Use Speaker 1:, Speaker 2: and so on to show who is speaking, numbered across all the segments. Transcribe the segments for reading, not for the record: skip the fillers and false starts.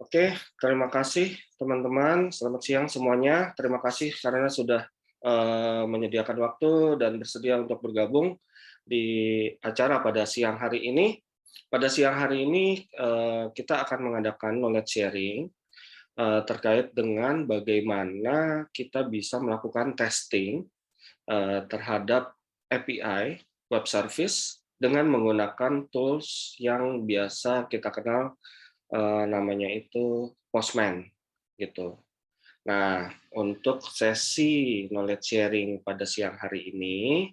Speaker 1: Oke, terima kasih teman-teman. Selamat siang semuanya. Terima kasih karena sudah menyediakan waktu dan bersedia untuk bergabung di acara pada siang hari ini. Pada siang hari ini kita akan mengadakan knowledge sharing terkait dengan bagaimana kita bisa melakukan testing terhadap API web service dengan menggunakan tools yang biasa kita kenal namanya itu Postman gitu. Nah, untuk sesi knowledge sharing pada siang hari ini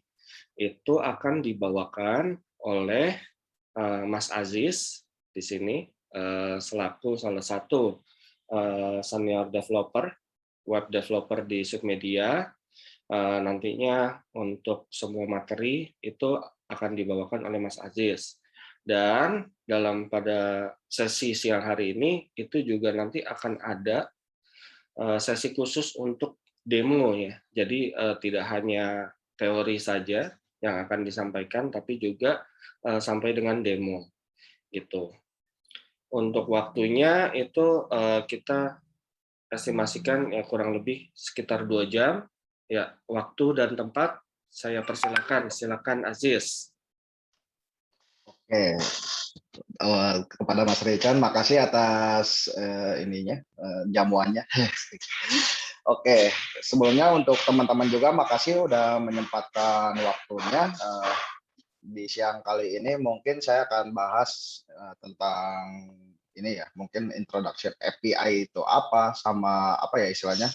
Speaker 1: itu akan dibawakan oleh Mas Aziz di sini selaku salah satu senior developer, web developer di Submedia. Nantinya untuk semua materi itu akan dibawakan oleh Mas Aziz. Dan pada sesi siang hari ini itu juga nanti akan ada sesi khusus untuk demo ya. Jadi tidak hanya teori saja yang akan disampaikan, tapi juga sampai dengan demo gitu. Untuk waktunya itu kita estimasikan ya kurang lebih sekitar 2 jam. Ya, waktu dan tempat saya persilakan. Silakan Aziz.
Speaker 2: Oke, kepada Mas Rican, makasih atas ininya jamuannya. Oke, sebelumnya untuk teman-teman juga makasih udah menyempatkan waktunya di siang kali ini. Mungkin saya akan bahas tentang ini ya, mungkin introduction API itu apa, sama apa ya istilahnya,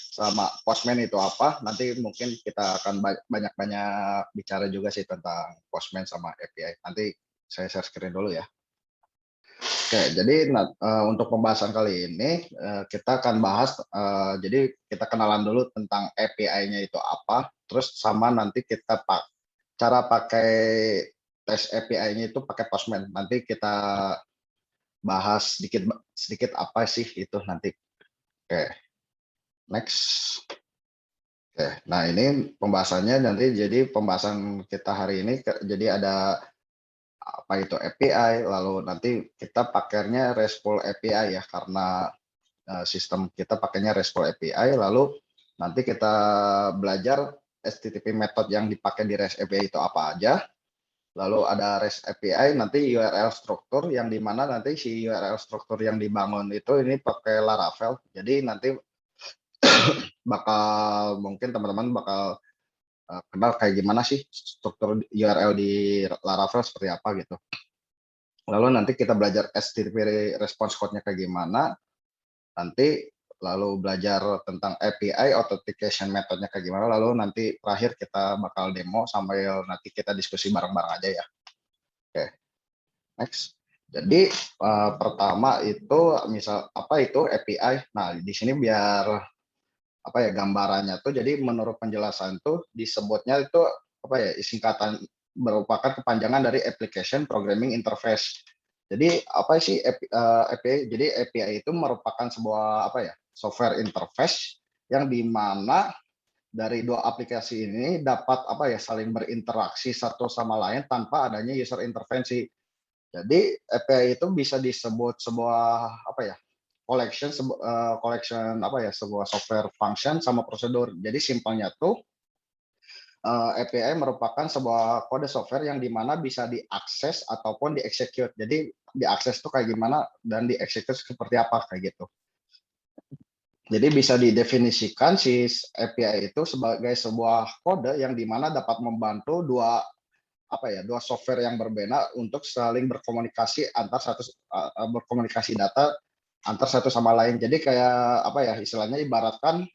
Speaker 2: sama Postman itu apa. Nanti mungkin kita akan banyak-banyak bicara juga sih tentang Postman sama API. Nanti saya share screen dulu ya. Oke, jadi untuk pembahasan kali ini kita akan bahas, jadi kita kenalan dulu tentang API-nya itu apa, terus sama nanti kita cara pakai tes API-nya itu pakai Postman. Nanti kita bahas sedikit sedikit apa sih itu nanti. Oke, next. Oke, nah ini pembahasannya nanti, jadi pembahasan kita hari ini jadi ada apa itu API, lalu nanti kita pakainya RESTful API ya, karena sistem kita pakainya RESTful API, lalu nanti kita belajar HTTP method yang dipakai di REST API itu apa aja, lalu ada REST API, nanti URL struktur yang dimana nanti si URL struktur yang dibangun itu ini pakai Laravel, jadi nanti bakal mungkin teman-teman bakal kenal kayak gimana sih struktur URL di Laravel seperti apa gitu. Lalu nanti kita belajar HTTP response code-nya kayak gimana, nanti lalu belajar tentang API authentication methodnya kayak gimana, lalu nanti terakhir kita bakal demo sambil nanti kita diskusi bareng-bareng aja ya. Oke, next. Jadi pertama itu misal apa itu API. Nah, di sini biar apa ya gambarannya tuh, jadi menurut penjelasan tuh disebutnya itu apa ya singkatan, merupakan kepanjangan dari application programming interface. Jadi apa sih API? Jadi API itu merupakan sebuah apa ya software interface yang dimana dari dua aplikasi ini dapat apa ya saling berinteraksi satu sama lain tanpa adanya user intervensi. Jadi API itu bisa disebut sebuah apa ya collection apa ya sebuah software function sama prosedur. Jadi simpelnya tuh API merupakan sebuah kode software yang dimana bisa diakses ataupun dieksekut. Jadi diakses tuh kayak gimana dan dieksekut seperti apa kayak gitu. Jadi bisa didefinisikan si API itu sebagai sebuah kode yang dimana dapat membantu dua software yang berbeda untuk saling berkomunikasi berkomunikasi data antar satu sama lain. Jadi kayak apa ya istilahnya ibaratkan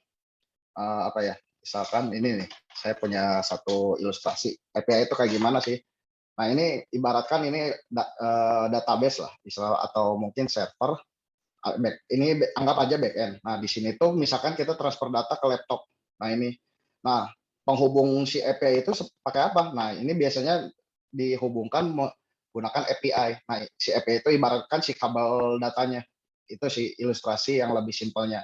Speaker 2: apa ya misalkan ini nih saya punya satu ilustrasi API itu kayak gimana sih. Nah ini ibaratkan ini database lah istilah atau mungkin server. Ini anggap aja backend. Nah di sini tuh misalkan kita transfer data ke laptop. Nah ini, nah penghubung si API itu pakai apa? Nah ini biasanya dihubungkan menggunakan API. Nah si API itu ibaratkan si kabel datanya. Itu sih ilustrasi yang lebih simpelnya.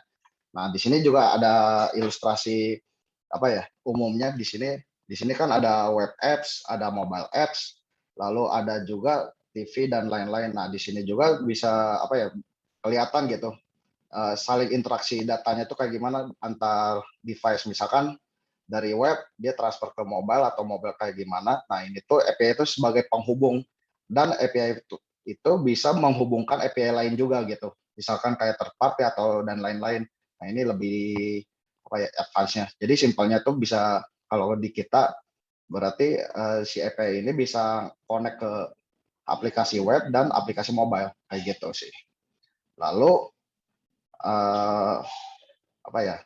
Speaker 2: Nah di sini juga ada ilustrasi apa ya umumnya di sini kan ada web apps, ada mobile apps, lalu ada juga TV dan lain-lain. Nah di sini juga bisa apa ya kelihatan gitu saling interaksi datanya itu kayak gimana antar device. Misalkan dari web dia transfer ke mobile atau mobile kayak gimana. Nah ini tuh API itu sebagai penghubung, dan API itu bisa menghubungkan API lain juga gitu. Misalkan kayak third party atau dan lain-lain. Nah ini lebih apa ya advance-nya. Jadi simpelnya tuh bisa kalau di kita berarti si API ini bisa connect ke aplikasi web dan aplikasi mobile kayak gitu sih. Lalu apa ya,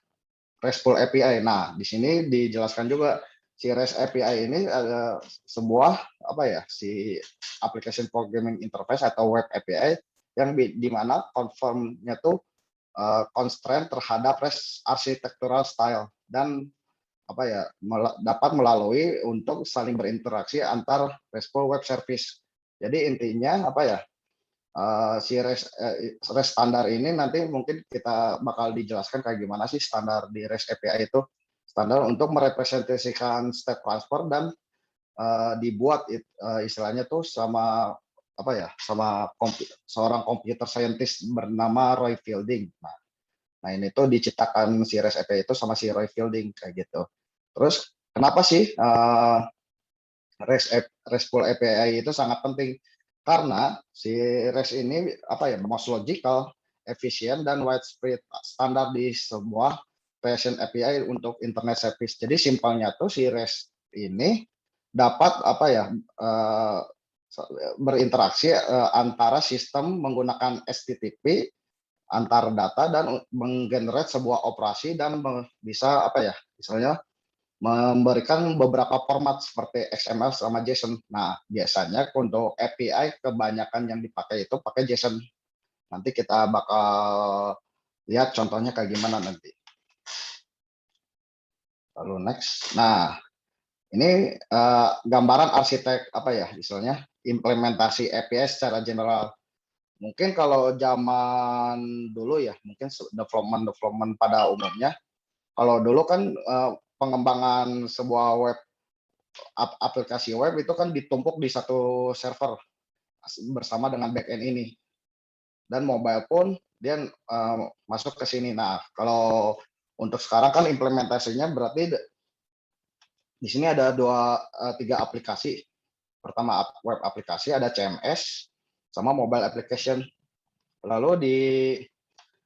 Speaker 2: RESTful API. Nah, di sini dijelaskan juga si REST API ini ada sebuah apa ya, si application programming interface atau web API yang di mana conformnya tuh constraint terhadap REST architectural style dan apa ya dapat melalui untuk saling berinteraksi antar RESTful web service. Jadi intinya apa ya, si REST standar ini nanti mungkin kita bakal dijelaskan kayak gimana sih standar di REST API itu. Standar untuk merepresentasikan state transfer dan dibuat istilahnya tuh sama apa ya, sama seorang computer scientist bernama Roy Fielding. Nah ini tuh diciptakan si REST API itu sama si Roy Fielding kayak gitu. Terus kenapa sih RESTful API itu sangat penting? Karena si REST ini apa ya, most logical, efisien, dan widespread standar di semua version API untuk internet service. Jadi simpelnya tuh si REST ini dapat apa ya, berinteraksi antara sistem menggunakan HTTP antar data dan menggenerate sebuah operasi dan bisa apa ya, misalnya memberikan beberapa format seperti XML sama JSON. Nah, biasanya untuk API kebanyakan yang dipakai itu pakai JSON. Nanti kita bakal lihat contohnya kayak gimana nanti. Lalu next. Nah, ini gambaran arsitek apa ya, misalnya implementasi API secara general. Mungkin kalau zaman dulu ya, mungkin development pada umumnya. Kalau dulu kan pengembangan sebuah aplikasi web itu kan ditumpuk di satu server bersama dengan backend ini, dan mobile pun dia masuk ke sini. Nah, kalau untuk sekarang kan implementasinya berarti di sini ada tiga aplikasi. Pertama web aplikasi, ada CMS sama mobile application. Lalu di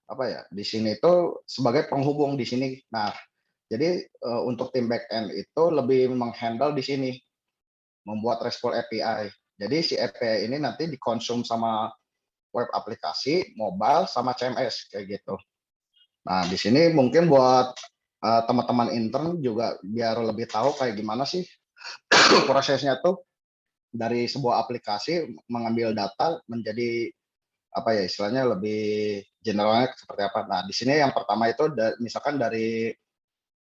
Speaker 2: apa ya, di sini itu sebagai penghubung di sini. Nah, jadi untuk tim backend itu lebih menghandle di sini, membuat RESTful API. Jadi si API ini nanti dikonsum sama web aplikasi, mobile, sama CMS kayak gitu. Nah, di sini mungkin buat teman-teman intern juga biar lebih tahu kayak gimana sih prosesnya tuh dari sebuah aplikasi mengambil data menjadi apa ya, istilahnya lebih generalnya seperti apa. Nah, di sini yang pertama itu misalkan dari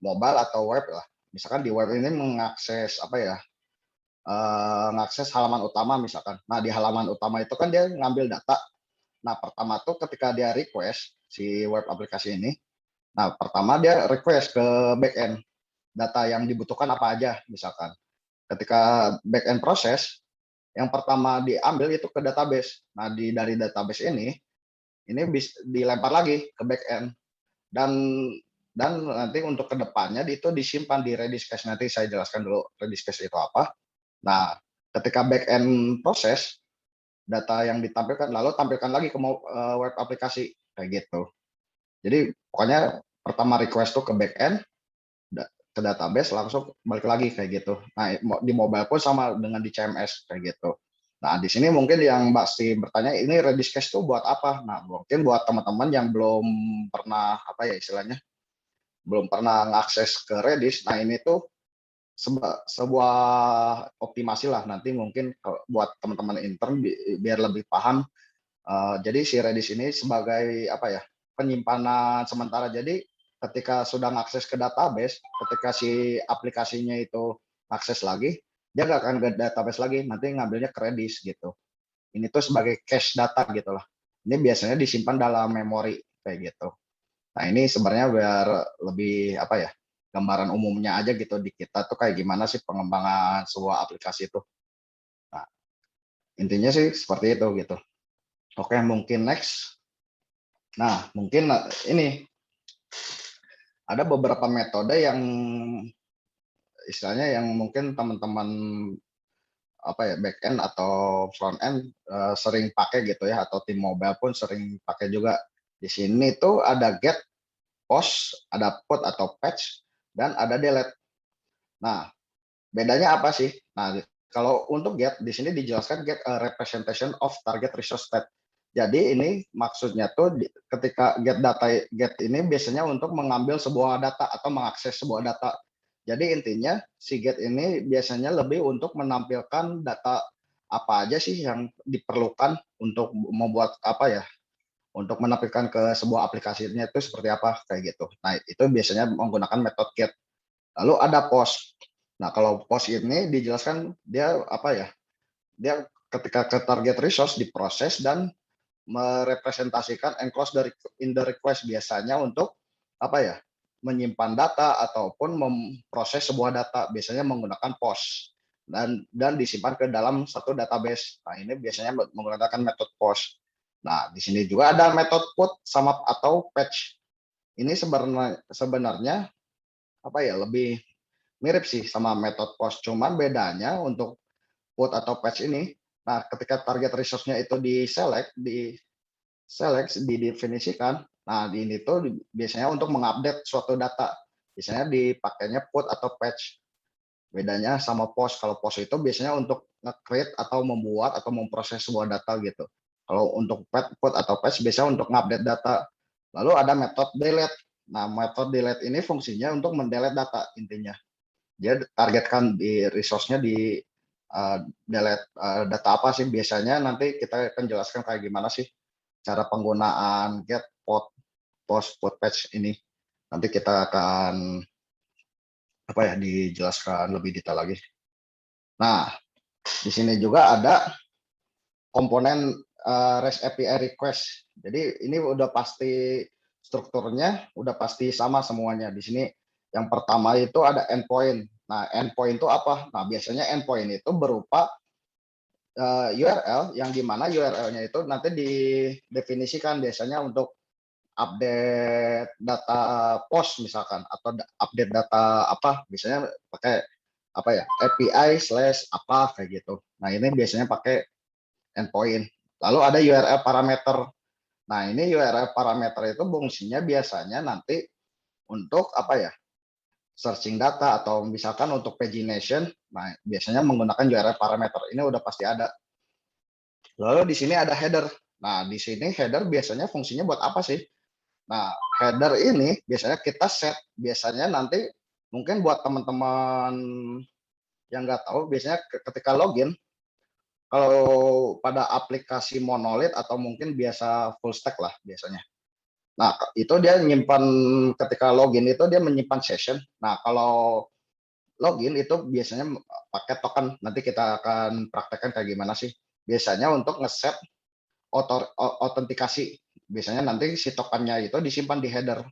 Speaker 2: mobile atau web lah. Misalkan di web ini mengakses apa ya, ngakses halaman utama misalkan. Nah, di halaman utama itu kan dia ngambil data. Nah, pertama tuh ketika dia request si web aplikasi ini, nah pertama dia request ke backend data yang dibutuhkan apa aja misalkan. Ketika backend proses, yang pertama diambil itu ke database. Nah, dari database ini bisa dilempar lagi ke backend, dan nanti untuk kedepannya itu disimpan di Redis cache. Nanti saya jelaskan dulu Redis cache itu apa. Nah, ketika backend proses data yang ditampilkan, lalu tampilkan lagi ke web aplikasi kayak gitu. Jadi pokoknya pertama request tuh ke backend, ke database, langsung balik lagi kayak gitu. Nah, di mobile pun sama dengan di CMS kayak gitu. Nah, di sini mungkin yang pasti bertanya, ini Redis cache tuh buat apa? Nah, mungkin buat teman-teman yang belum pernah apa ya istilahnya, belum pernah mengakses ke Redis. Nah, ini tuh sebuah optimasi lah nanti mungkin buat teman-teman intern biar lebih paham. Jadi si Redis ini sebagai apa ya, penyimpanan sementara. Jadi ketika sudah mengakses ke database, ketika si aplikasinya itu akses lagi, dia nggak akan ke database lagi, nanti ngambilnya ke Redis gitu. Ini tuh sebagai cache data gitu lah. Ini biasanya disimpan dalam memori kayak gitu. Nah, ini sebenarnya biar lebih apa ya, gambaran umumnya aja gitu di kita tuh kayak gimana sih pengembangan sebuah aplikasi itu. Nah, intinya sih seperti itu gitu. Oke, mungkin next. Nah, mungkin ini ada beberapa metode yang istilahnya yang mungkin teman-teman apa ya, back end atau front end sering pakai gitu ya, atau tim mobile pun sering pakai juga. Di sini tuh ada get, post, ada put atau patch, dan ada delete. Nah, bedanya apa sih? Nah, kalau untuk get di sini dijelaskan get a representation of target resource state. Jadi ini maksudnya tuh ketika get ini biasanya untuk mengambil sebuah data atau mengakses sebuah data. Jadi intinya si get ini biasanya lebih untuk menampilkan data apa aja sih yang diperlukan untuk membuat apa ya, untuk menampilkan ke sebuah aplikasinya itu seperti apa kayak gitu. Nah, itu biasanya menggunakan metode get. Lalu ada post. Nah, kalau post ini dijelaskan dia apa ya? Dia ketika ke target resource diproses dan merepresentasikan enclose dari in the request biasanya untuk apa ya? Menyimpan data ataupun memproses sebuah data biasanya menggunakan post dan disimpan ke dalam satu database. Nah, ini biasanya menggunakan metode post. Nah, di sini juga ada metode put sama atau patch. Ini sebenarnya apa ya, lebih mirip sih sama metode post, cuman bedanya untuk put atau patch ini, nah ketika target resource-nya itu didefinisikan, nah ini tuh biasanya untuk mengupdate suatu data, biasanya dipakainya put atau patch. Bedanya sama post, kalau post itu biasanya untuk nge-create atau membuat atau memproses sebuah data gitu. Kalau untuk put atau patch biasanya untuk ngupdate data. Lalu ada metode delete. Nah, metode delete ini fungsinya untuk mendelete data intinya. Dia targetkan di resource-nya di delete data apa sih biasanya, nanti kita akan jelaskan kayak gimana sih cara penggunaan get, post, put, patch ini. Nanti kita akan apa ya, dijelaskan lebih detail lagi. Nah, di sini juga ada komponen REST API request. Jadi ini udah pasti strukturnya udah pasti sama semuanya. Di sini yang pertama itu ada endpoint. Nah, endpoint itu apa? Nah, biasanya endpoint itu berupa URL yang dimana URL-nya itu nanti didefinisikan biasanya untuk update data post misalkan, atau update data apa, biasanya pakai apa ya, API slash apa kayak gitu. Nah, ini biasanya pakai endpoint. Lalu ada URL parameter. Nah, ini URL parameter itu fungsinya biasanya nanti untuk apa ya, searching data atau misalkan untuk pagination. Nah, biasanya menggunakan URL parameter. Ini udah pasti ada. Lalu di sini ada header. Nah, di sini header biasanya fungsinya buat apa sih? Nah, header ini biasanya kita set, biasanya nanti mungkin buat teman-teman yang nggak tahu, biasanya ketika login, kalau pada aplikasi monolith atau mungkin biasa full stack lah biasanya. Nah, itu dia menyimpan, ketika login itu dia menyimpan session. Nah, kalau login itu biasanya pakai token. Nanti kita akan praktekkan kayak gimana sih. Biasanya untuk ngeset autentikasi. Biasanya nanti si tokennya itu disimpan di header.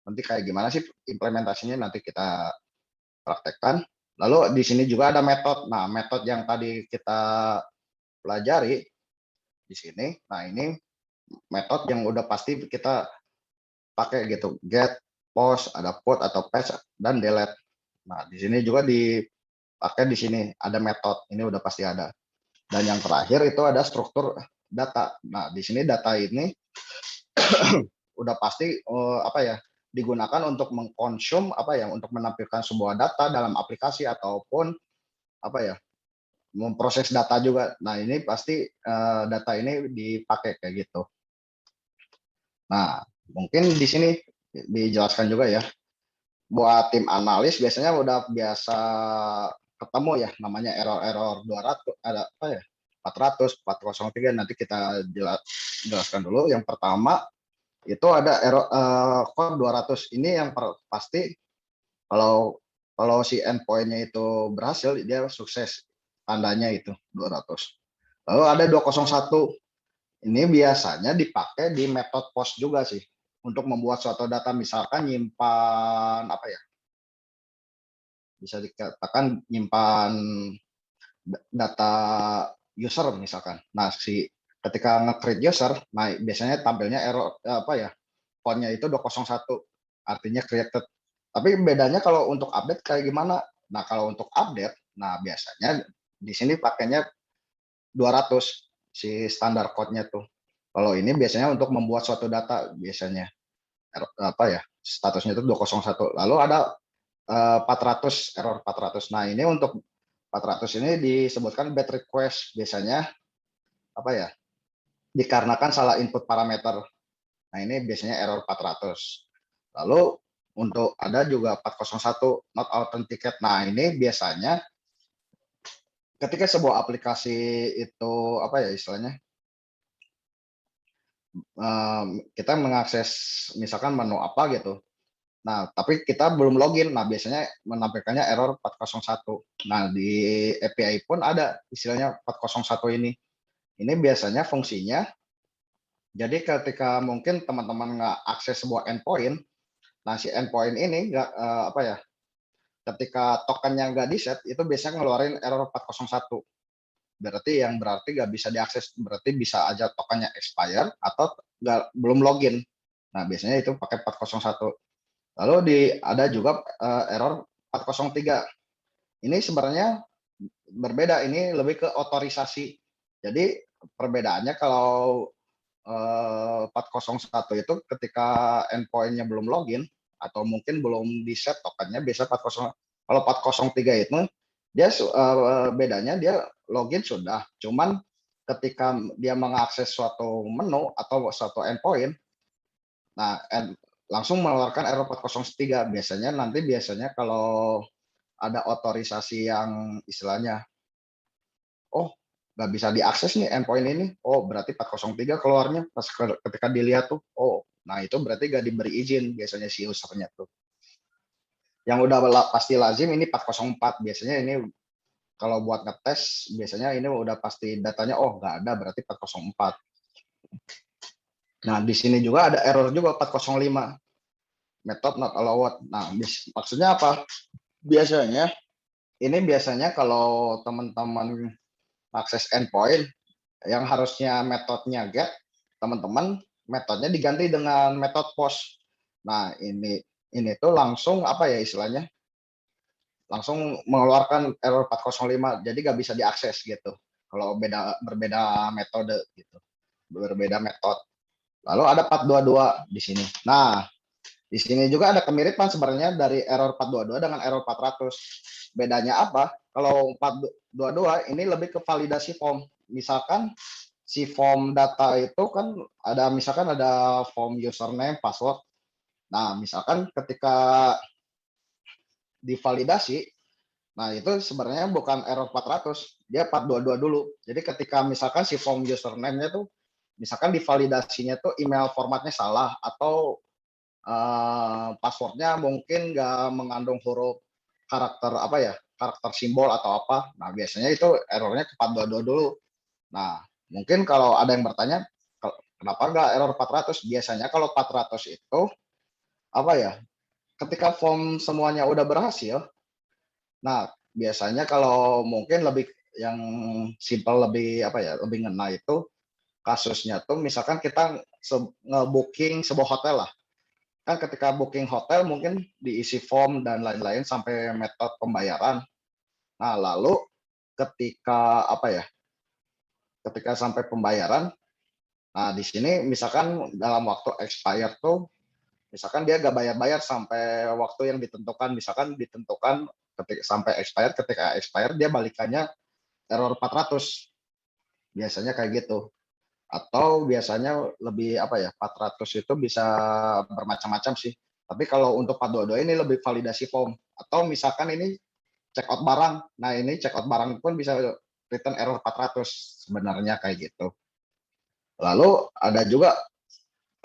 Speaker 2: Nanti kayak gimana sih implementasinya nanti kita praktekkan. Lalu di sini juga ada metode. Nah, metode yang tadi kita pelajari di sini. Nah, ini metode yang udah pasti kita pakai gitu. Get, post, ada put atau patch, dan delete. Nah, di sini juga dipakai, di sini ada metode. Ini udah pasti ada. Dan yang terakhir itu ada struktur data. Nah, di sini data ini udah pasti apa ya, digunakan untuk mengkonsum apa ya, untuk menampilkan sebuah data dalam aplikasi ataupun apa ya, memproses data juga. Nah, ini pasti data ini dipakai kayak gitu. Nah, mungkin di sini dijelaskan juga ya, buat tim analis biasanya udah biasa ketemu ya namanya error-error 200, ada apa ya, 400, 403. Nanti kita jelaskan dulu. Yang pertama itu ada error core 200. Ini yang pasti kalau kalau si endpoint-nya itu berhasil, dia sukses, tandanya itu 200. Lalu ada 201. Ini biasanya dipakai di metode post juga sih, untuk membuat suatu data, misalkan nyimpan apa ya, bisa dikatakan nyimpan data user misalkan. Nah, si ketika nge-create user, nah biasanya tampilnya error apa ya, font-nya itu 201, artinya created. Tapi bedanya kalau untuk update kayak gimana? Nah, kalau untuk update, nah biasanya di sini pakainya 200 si standar code-nya tuh. Kalau ini biasanya untuk membuat suatu data biasanya apa ya, statusnya itu 201. Lalu ada 400, error 400. Nah, ini untuk 400 ini disebutkan bad request biasanya apa ya? Dikarenakan salah input parameter. Nah, ini biasanya error 400. Lalu untuk ada juga 401 not authenticate. Nah, ini biasanya ketika sebuah aplikasi itu apa ya istilahnya, kita mengakses misalkan menu apa gitu. Nah, tapi kita belum login. Nah, biasanya menampilkannya error 401. Nah, di API pun ada istilahnya 401 ini. Ini biasanya fungsinya, jadi ketika mungkin teman-teman nggak akses sebuah endpoint, nah si endpoint ini nggak apa ya, ketika tokennya nggak di set, itu biasanya ngeluarin error 401. Berarti nggak bisa diakses, berarti bisa aja tokennya expire atau belum login. Nah, biasanya itu pakai 401. Lalu ada juga error 403. Ini sebenarnya berbeda, ini lebih ke otorisasi. Jadi perbedaannya kalau 401 itu ketika endpoint-nya belum login atau mungkin belum di set tokennya, biasa 40. Kalau 403 itu dia bedanya dia login sudah, cuman ketika dia mengakses suatu menu atau suatu endpoint, nah langsung mengeluarkan error 403. Biasanya kalau ada otorisasi yang istilahnya, oh nggak bisa diakses nih endpoint ini, oh berarti 403 keluarnya pas ketika dilihat tuh, oh nah itu berarti nggak diberi izin biasanya si usernya tuh. Yang udah pasti lazim ini 404, biasanya ini kalau buat ngetes biasanya ini udah pasti datanya, oh nggak ada berarti 404. Nah di sini juga ada error juga 405, method not allowed. Nah maksudnya apa? Biasanya kalau teman-teman akses endpoint yang harusnya metodenya get, teman-teman metodenya diganti dengan metode post. Nah, ini tuh langsung apa ya istilahnya? Langsung mengeluarkan error 405, jadi nggak bisa diakses gitu. Kalau berbeda metode gitu. Berbeda metode. Lalu ada 422 di sini. Nah, di sini juga ada kemiripan sebenarnya dari error 422 dengan error 400. Bedanya apa? Kalau 422 ini lebih ke validasi form. Misalkan si form data itu kan misalkan ada form username, password. Nah, misalkan ketika divalidasi, nah itu sebenarnya bukan error 400, dia 422 dulu. Jadi ketika misalkan si form username-nya tuh, misalkan divalidasinya tuh email formatnya salah atau passwordnya mungkin nggak mengandung huruf karakter apa ya, karakter simbol atau apa. Nah, biasanya itu errornya ke 422 dulu. Nah, mungkin kalau ada yang bertanya, kenapa nggak error 400? Biasanya kalau 400 itu, apa ya, ketika form semuanya udah berhasil, nah, biasanya kalau mungkin lebih yang simple, lebih apa ya, lebih ngena itu kasusnya tuh misalkan kita nge-booking sebuah hotel lah. Kan ketika booking hotel mungkin diisi form dan lain-lain sampai metode pembayaran. Nah, lalu ketika apa ya, ketika sampai pembayaran, nah di sini misalkan dalam waktu expired tuh, misalkan dia nggak bayar-bayar sampai waktu yang ditentukan, misalkan ditentukan ketika sampai expired, ketika expired dia balikannya error 400, biasanya kayak gitu. Atau biasanya lebih apa ya, 400 itu bisa bermacam-macam sih. Tapi kalau untuk 422 ini lebih validasi form. Atau misalkan ini check out barang. Nah, ini check out barang pun bisa return error 400 sebenarnya kayak gitu. Lalu ada juga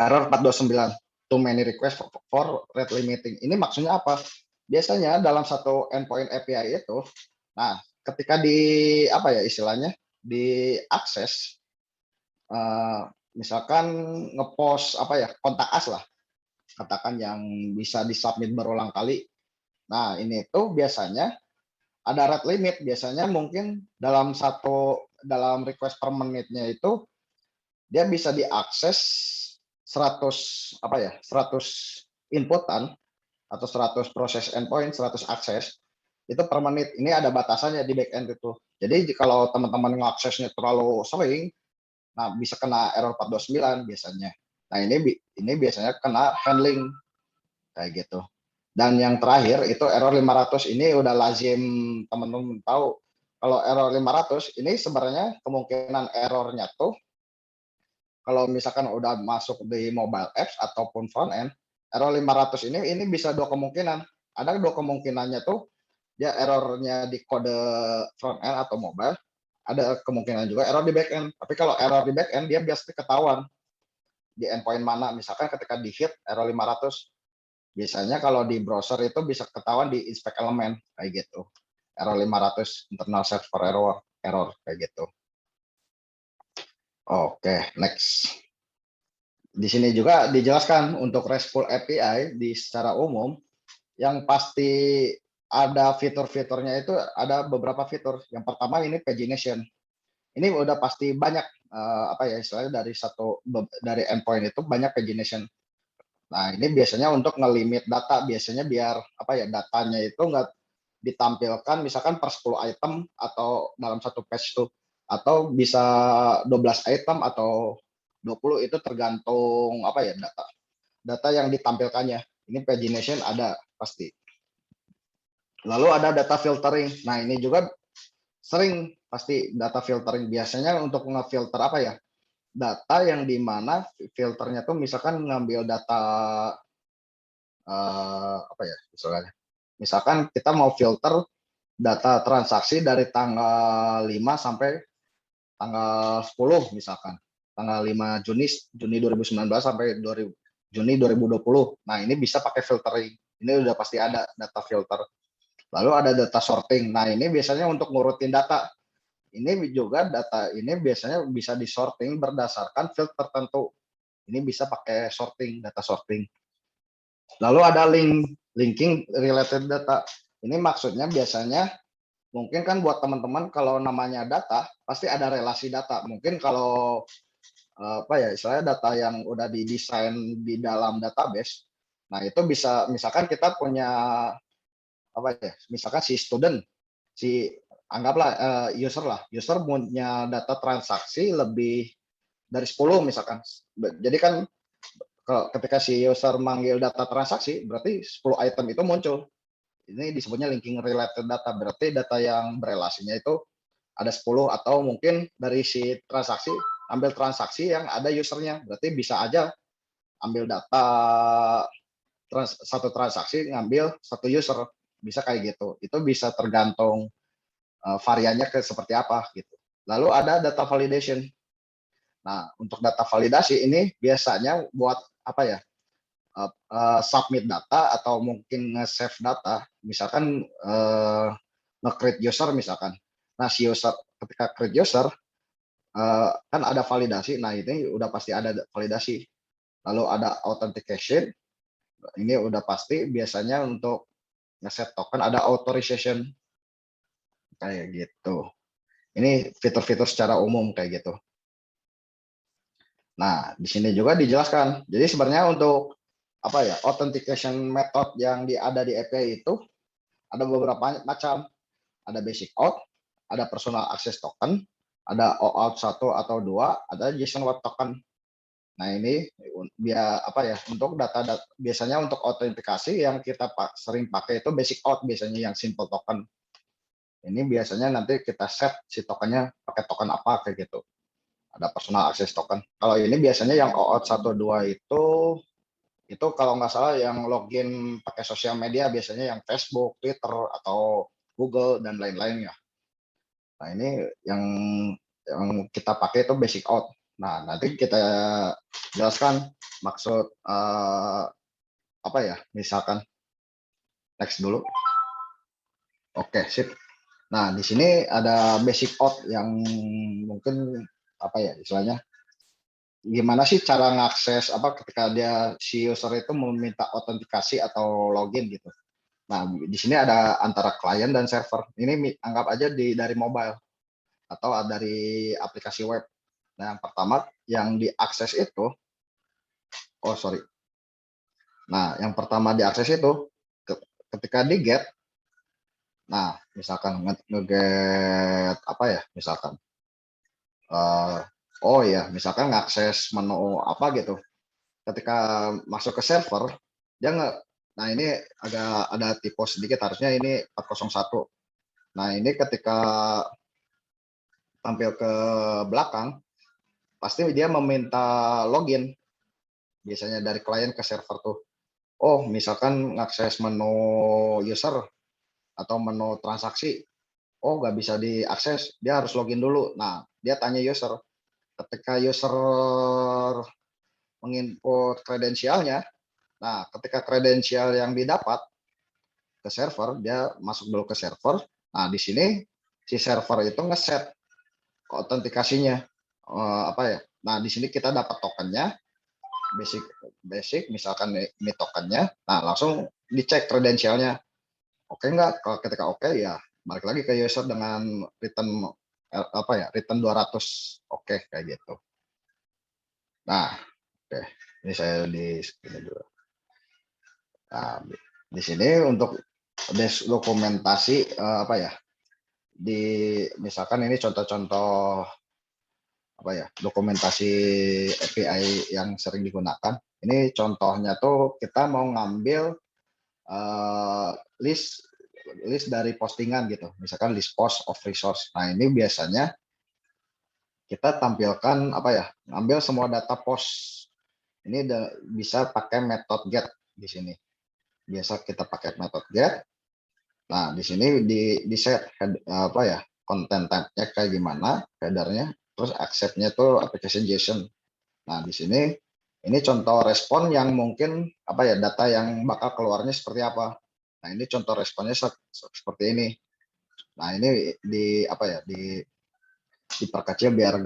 Speaker 2: error 429, too many request for rate limiting. Ini maksudnya apa? Biasanya dalam satu endpoint API itu, nah ketika apa ya istilahnya, diakses, misalkan ngepost apa ya, kontak us lah, katakan yang bisa disubmit berulang kali. Nah, ini tuh biasanya ada rate limit, biasanya mungkin dalam request per menitnya itu dia bisa diakses 100 apa ya, 100 inputan atau 100 proses endpoint, 100 akses itu per menit. Ini ada batasannya di backend itu. Jadi kalau teman-teman ngaksesnya terlalu sering, nah bisa kena error 429 biasanya. Nah ini biasanya kena handling kayak gitu. Dan yang terakhir itu error 500. Ini udah lazim teman-teman tahu. Kalau error 500 ini sebenarnya kemungkinan errornya tuh kalau misalkan udah masuk di mobile apps ataupun front end, error 500 ini bisa dua kemungkinan. Ada dua kemungkinannya tuh dia errornya di kode front end atau mobile, ada kemungkinan juga error di back end. Tapi kalau error di back end dia biasanya ketahuan di endpoint mana. Misalkan ketika di hit error 500, biasanya kalau di browser itu bisa ketahuan di inspect element kayak gitu. Error 500 internal server error kayak gitu. Oke, next. Di sini juga dijelaskan untuk RESTful API di secara umum yang pasti ada fitur-fiturnya itu ada beberapa fitur. Yang pertama ini pagination. Ini udah pasti banyak apa ya istilahnya dari endpoint itu banyak pagination. Nah, ini biasanya untuk ngelimit data, biasanya biar apa ya datanya itu nggak ditampilkan misalkan per 10 item atau dalam satu page tuh atau bisa 12 item atau 20 itu tergantung apa ya data yang ditampilkannya. Ini pagination ada pasti. Lalu ada data filtering. Nah, ini juga sering pasti data filtering biasanya untuk ngefilter apa ya? Data yang dimana filternya tuh misalkan ngambil data apa ya misalnya. Misalkan kita mau filter data transaksi dari tanggal 5 sampai tanggal 10 misalkan. Tanggal 5 Juni 2019 sampai Juni 2020. Nah, ini bisa pakai filtering. Ini udah pasti ada data filter. Lalu ada data sorting. Nah, ini biasanya untuk ngurutin data. Ini juga data ini biasanya bisa disorting berdasarkan field tertentu. Ini bisa pakai sorting, data sorting. Lalu ada linking related data. Ini maksudnya biasanya mungkin kan buat teman-teman kalau namanya data pasti ada relasi data. Mungkin kalau apa ya istilahnya data yang udah didesain di dalam database. Nah, itu bisa misalkan kita punya apa ya? Misalkan si student, si anggaplah user punya data transaksi lebih dari 10 misalkan. Jadi kan ketika si user manggil data transaksi berarti 10 item itu muncul. Ini disebutnya linking related data, berarti data yang berelasinya itu ada 10 atau mungkin dari si transaksi ambil transaksi yang ada usernya, berarti bisa aja ambil data satu transaksi ngambil satu user, bisa kayak gitu. Itu bisa tergantung variannya ke seperti apa gitu. Lalu ada data validation. Nah, untuk data validasi ini biasanya buat apa ya? Submit data atau mungkin nge-save data, misalkan nge-create user misalkan. Nah, si user ketika create user kan ada validasi. Nah, ini udah pasti ada validasi. Lalu ada authentication. Ini udah pasti biasanya untuk nge-set token ada authorization kayak gitu. Ini fitur-fitur secara umum kayak gitu. Nah, di sini juga dijelaskan. Jadi sebenarnya untuk apa ya authentication method yang ada di API itu ada beberapa macam. Ada basic auth, ada personal access token, ada OAuth 1 atau 2, ada JSON Web Token. Nah, ini biar apa ya untuk data biasanya untuk autentikasi yang kita sering pakai itu basic auth biasanya yang simple token. Ini biasanya nanti kita set si tokennya pakai token apa kayak gitu. Ada personal access token. Kalau ini biasanya yang OAuth 1 2 itu kalau nggak salah yang login pakai sosial media biasanya yang Facebook, Twitter atau Google dan lain-lainnya. Nah, ini yang kita pakai itu basic auth. Nah, nanti kita jelaskan maksud apa ya, misalkan next dulu. Oke, sip. Nah, di sini ada basic auth yang mungkin apa ya istilahnya gimana sih cara ngakses apa ketika dia si user itu meminta autentikasi atau login gitu. Nah, di sini ada antara klien dan server. Ini anggap aja dari mobile atau dari aplikasi web. Nah, yang pertama yang diakses itu, oh sorry. Nah, yang pertama diakses itu ketika di get, nah misalkan nge-get apa ya, misalkan, oh ya, misalkan ngakses menu apa gitu. Ketika masuk ke server, dia nggak, nah ini agak ada typo sedikit, harusnya ini 401. Nah ini ketika tampil ke belakang, pasti dia meminta login, biasanya dari klien ke server tuh. Oh, misalkan ngakses menu user atau menu transaksi, oh nggak bisa diakses, dia harus login dulu. Nah, dia tanya user. Ketika user menginput kredensialnya, nah ketika kredensial yang didapat ke server, dia masuk dulu ke server. Nah, di sini si server itu ngeset autentikasinya, apa ya. Nah, di sini kita dapat tokennya, basic basic misalkan ini tokennya. Nah, langsung dicek kredensialnya. Oke enggak? Kalau ketika oke ya balik lagi ke user dengan return apa ya? Return 200. Oke, kayak gitu. Nah, oke. Ini saya di sini dulu. Nah, di sini untuk dokumentasi apa ya? Di misalkan ini contoh-contoh apa ya, dokumentasi API yang sering digunakan. Ini contohnya tuh kita mau ngambil uh, list list dari postingan gitu, misalkan list post of resource. Nah ini biasanya kita tampilkan apa ya, ngambil semua data post. Ini bisa pakai metode get di sini. Biasa kita pakai metode get. Nah di sini di set apa ya, content type-nya kayak gimana, headernya, terus accept-nya tuh application JSON. Nah, di sini ini contoh respon yang mungkin apa ya, data yang bakal keluarnya seperti apa. Nah, ini contoh responnya seperti ini. Nah, ini di apa ya, diperkecil biar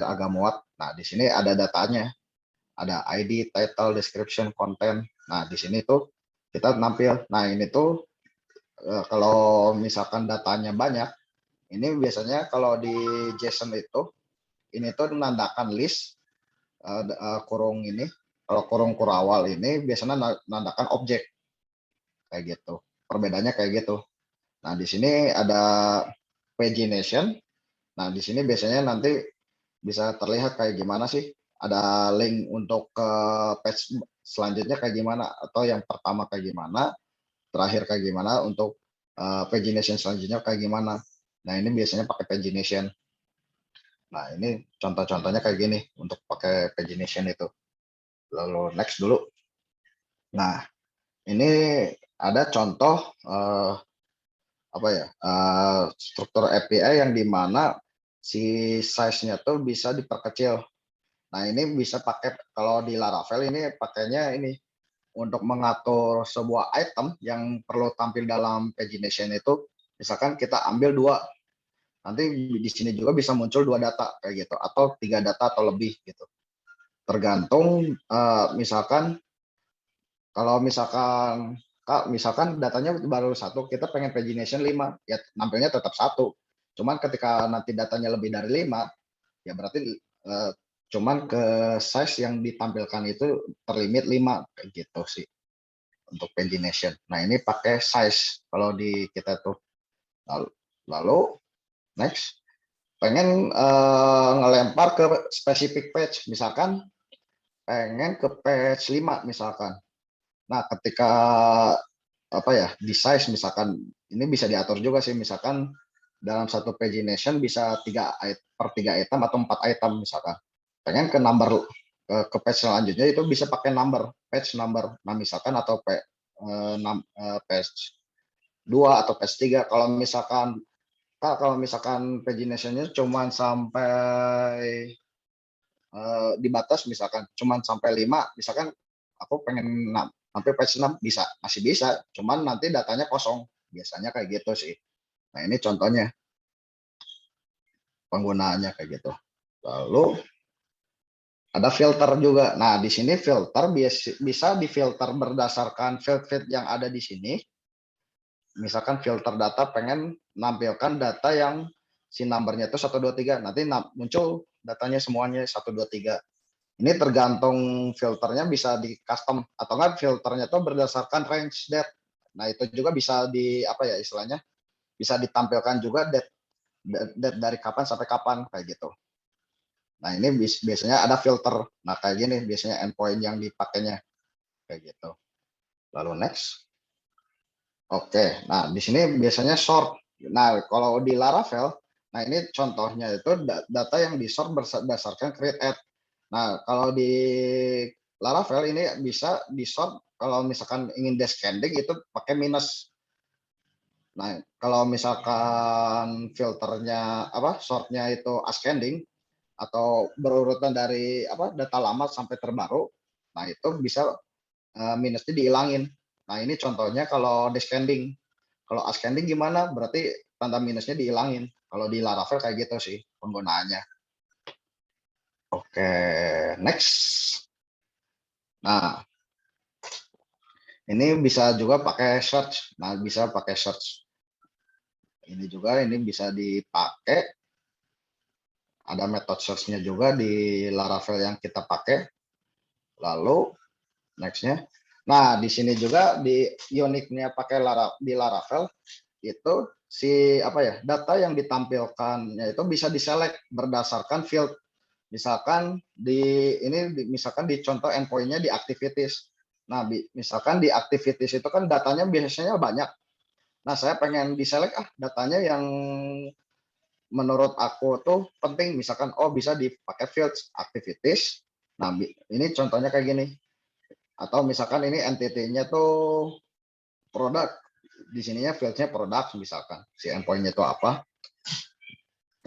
Speaker 2: agak muat. Nah, di sini ada datanya. Ada ID, title, description, content. Nah, di sini tuh kita tampil. Nah, ini tuh kalau misalkan datanya banyak, ini biasanya kalau di JSON itu ini tuh menandakan list kurung ini. Kalau kurung kurawal ini biasanya menandakan objek kayak gitu. Perbedaannya kayak gitu. Nah, di sini ada pagination. Nah, di sini biasanya nanti bisa terlihat kayak gimana sih. Ada link untuk ke page selanjutnya kayak gimana, atau yang pertama kayak gimana, terakhir kayak gimana, untuk pagination selanjutnya kayak gimana. Nah, ini biasanya pakai pagination. Nah, ini contoh-contohnya kayak gini untuk pakai pagination itu. Lalu next dulu. Nah, ini ada contoh apa ya, struktur API yang dimana si size-nya tuh bisa diperkecil. Nah, ini bisa pakai, kalau di Laravel ini pakainya ini untuk mengatur sebuah item yang perlu tampil dalam pagination itu. Misalkan kita ambil dua, nanti di sini juga bisa muncul dua data kayak gitu, atau tiga data atau lebih gitu. Tergantung misalkan kalau misalkan datanya baru satu, kita pengen pagination 5, ya nampilnya tetap satu. Cuman ketika nanti datanya lebih dari 5, ya berarti cuman ke size yang ditampilkan itu terlimit 5 kayak gitu sih untuk pagination. Nah, ini pakai size kalau di kita tuh. Lalu next, pengen ngelempar ke specific page, misalkan pengen ke page 5 misalkan. Nah, ketika apa ya, di size misalkan ini bisa diatur juga sih, misalkan dalam satu pagination bisa per 3 item atau 4 item misalkan. Pengen ke number ke page selanjutnya itu bisa pakai page number. Nah, misalkan atau page 2 atau page 3. Kalau misalkan pagination-nya cuma sampai dibatas, misalkan cuma sampai 5, misalkan aku pengen sampai page 6, masih bisa, cuman nanti datanya kosong, biasanya kayak gitu sih. Nah, ini contohnya penggunaannya kayak gitu. Lalu ada filter juga. Nah, di sini filter bisa difilter berdasarkan field yang ada di sini. Misalkan filter data, pengen nampilkan data yang si numbernya itu 1, 2, 3, nanti muncul datanya semuanya 1, 2, 3. Ini tergantung filternya bisa di custom atau enggak filternya tuh berdasarkan range date. Nah, itu juga bisa di apa ya istilahnya, bisa ditampilkan juga date dari kapan sampai kapan kayak gitu. Nah, ini biasanya ada filter. Nah, kayak gini biasanya endpoint yang dipakainya kayak gitu. Lalu next. Oke, nah di sini biasanya sort. Nah, kalau di Laravel, nah ini contohnya itu data yang di sort berdasarkan create add. Nah, kalau di Laravel ini bisa di sort kalau misalkan ingin descending itu pakai minus. Nah, kalau misalkan filternya apa sortnya itu ascending atau berurutan dari apa data lama sampai terbaru, nah itu bisa minusnya dihilangin. Nah, ini contohnya kalau descending. Kalau ascending gimana? Berarti tanda minusnya dihilangin. Kalau di Laravel kayak gitu sih penggunaannya. Oke, next. Nah, ini bisa juga pakai search. Nah, bisa pakai search. Ini juga ini bisa dipakai. Ada metode search-nya juga di Laravel yang kita pakai. Lalu next-nya. Nah, di sini juga di uniknya pakai di Laravel itu si apa ya data yang ditampilkannya itu bisa diselect berdasarkan field. Misalkan misalkan di contoh endpoint-nya di activities. Nah, misalkan di activities itu kan datanya biasanya banyak. Nah, saya pengen diselect datanya yang menurut aku tuh penting. Misalkan bisa dipakai fields activities. Nah, ini contohnya kayak gini. Atau misalkan ini entity-nya tuh produk. Di sininya field-nya produk misalkan. Si endpoint-nya itu apa.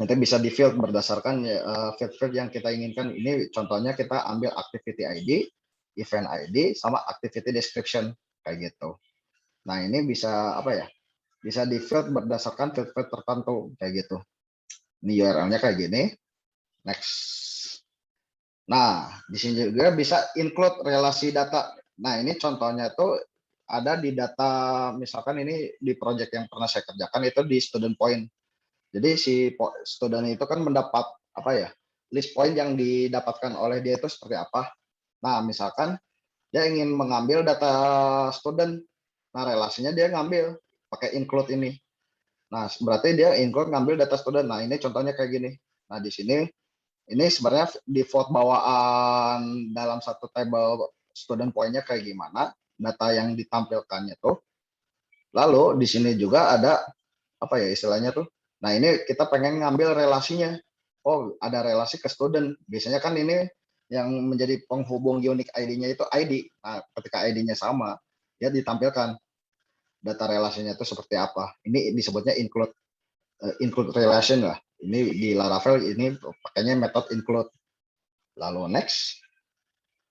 Speaker 2: Nanti bisa di field berdasarkan field-field yang kita inginkan. Ini contohnya kita ambil activity ID, event ID, sama activity description kayak gitu. Nah, ini bisa apa ya? Bisa di field berdasarkan field-field tertentu kayak gitu. Ini URL-nya kayak gini. Next. Nah, di sini juga bisa include relasi data. Nah, ini contohnya itu ada di data, misalkan ini di project yang pernah saya kerjakan itu di student point. Jadi si student itu kan mendapat apa ya list point yang didapatkan oleh dia itu seperti apa. Nah, misalkan dia ingin mengambil data student, nah relasinya dia ngambil pakai include ini. Nah, berarti dia include ngambil data student. Nah, ini contohnya kayak gini. Nah, di sini ini sebenarnya default bawaan dalam satu table student point-nya kayak gimana, data yang ditampilkannya tuh. Lalu di sini juga ada apa ya istilahnya tuh. Nah, ini kita pengen ngambil relasinya. Oh, ada relasi ke student. Biasanya kan ini yang menjadi penghubung unique ID-nya itu ID. Nah, ketika ID-nya sama, ya ditampilkan data relasinya itu seperti apa. Ini disebutnya include relation lah. Ini di Laravel ini pakainya metode include. Lalu next.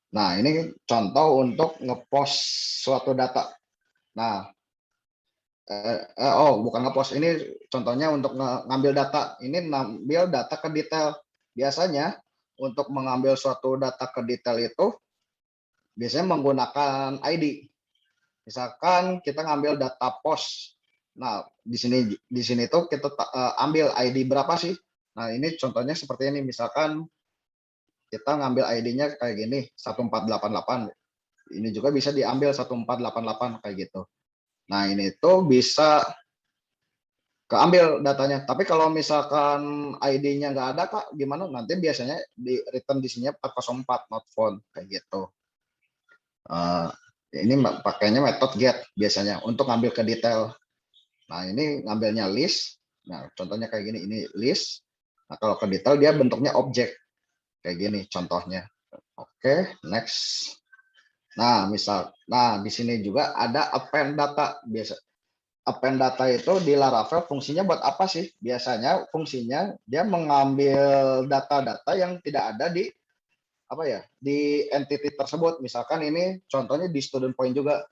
Speaker 2: Nah, ini contoh untuk ngepost suatu data. Nah, bukan ngepost, ini contohnya untuk ngambil data. Ini ngambil data ke detail. Biasanya untuk mengambil suatu data ke detail itu biasanya menggunakan ID. Misalkan kita ngambil data post. Nah, di sini tuh kita ambil ID berapa sih? Nah, ini contohnya seperti ini. Misalkan kita ngambil ID-nya kayak gini, 1488. Ini juga bisa diambil 1488 kayak gitu. Nah, ini tuh bisa keambil datanya. Tapi kalau misalkan ID-nya nggak ada, Kak, gimana? Nanti biasanya di return di sini 404 not found kayak gitu. Ini pakainya metode get biasanya untuk ngambil ke detail. Nah, ini ngambilnya list. Nah, contohnya kayak gini, ini list. Nah, kalau ke detail dia bentuknya objek. Kayak gini contohnya. Oke, next. Nah, di sini juga ada append data. Append data itu di Laravel fungsinya buat apa sih? Biasanya fungsinya dia mengambil data-data yang tidak ada di apa ya di entity tersebut. Misalkan ini contohnya di student point juga.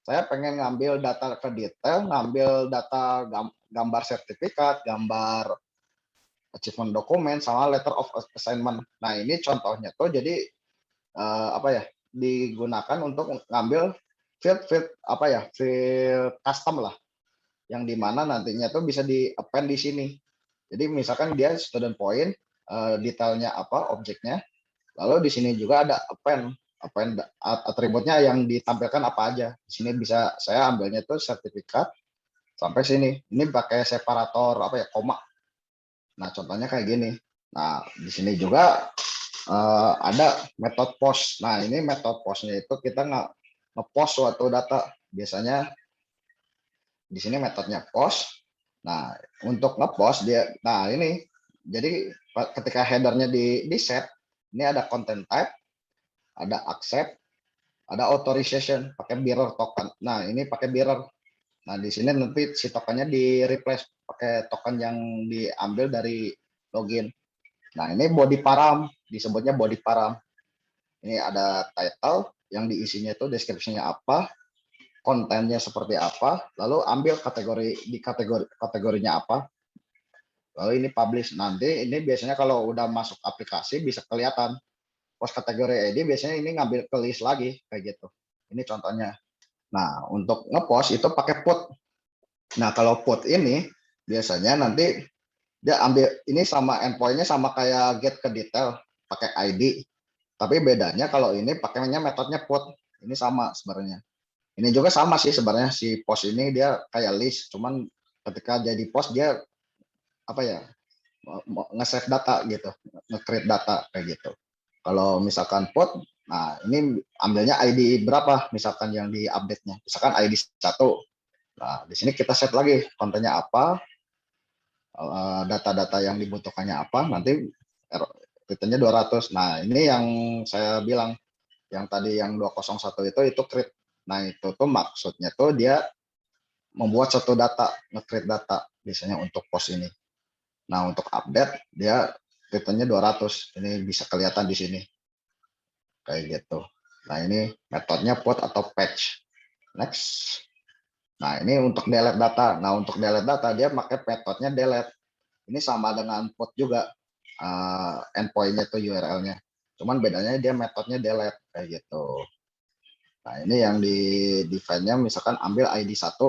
Speaker 2: Saya pengen ngambil data ke detail, ngambil data gambar sertifikat, gambar achievement dokumen, sama letter of assignment. Nah, ini contohnya tuh jadi apa ya digunakan untuk ngambil field apa ya field custom lah yang dimana nantinya tuh bisa di append di sini. Jadi misalkan dia student point detailnya apa objeknya. Lalu di sini juga ada append atributnya yang ditampilkan apa aja. Di sini bisa saya ambilnya itu sertifikat sampai sini. Ini pakai separator apa ya, koma. Nah, contohnya kayak gini. Nah, di sini juga ada metode post. Nah, ini metode postnya itu kita nge-post suatu data. Biasanya di sini metodenya post. Nah, untuk nge-post dia, nah ini, jadi ketika headernya di set, ini ada content type, ada accept, ada authorization, pakai mirror token. Nah, ini pakai mirror. Nah, di sini nanti si tokennya di replace pakai token yang diambil dari login. Nah, ini body param, disebutnya body param. Ini ada title yang diisinya itu deskripsinya apa, kontennya seperti apa, lalu ambil kategorinya apa, lalu ini publish. Nanti ini biasanya kalau udah masuk aplikasi bisa kelihatan post kategori ID, biasanya ini ngambil ke list lagi kayak gitu. Ini contohnya. Nah, untuk ngepost itu pakai put. Nah, kalau put ini biasanya nanti dia ambil ini sama endpointnya sama kayak get ke detail pakai ID. Tapi bedanya kalau ini pakainya metodenya put. Ini sama sebenarnya. Ini juga sama sih sebenarnya, si post ini dia kayak list, cuman ketika jadi post dia apa ya, nge-save data gitu, nge-create data kayak gitu. Kalau misalkan put, nah ini ambilnya ID berapa misalkan yang di update-nya. Misalkan ID 1. Nah, di sini kita set lagi kontennya apa, data-data yang dibutuhkannya apa, nanti return-nya 200. Nah, ini yang saya bilang yang tadi yang 201 itu create. Nah, itu tuh maksudnya tuh dia membuat satu data, nge-create data biasanya untuk post ini. Nah, untuk update dia return-nya 200. Ini bisa kelihatan di sini. Kayak gitu. Nah, ini metodenya put atau patch. Next. Nah, ini untuk delete data. Nah, untuk delete data dia pakai metodenya delete. Ini sama dengan put juga. Endpoint-nya tuh URL-nya. Cuman bedanya dia metodenya delete kayak gitu. Nah, ini yang di define-nya misalkan ambil ID 1,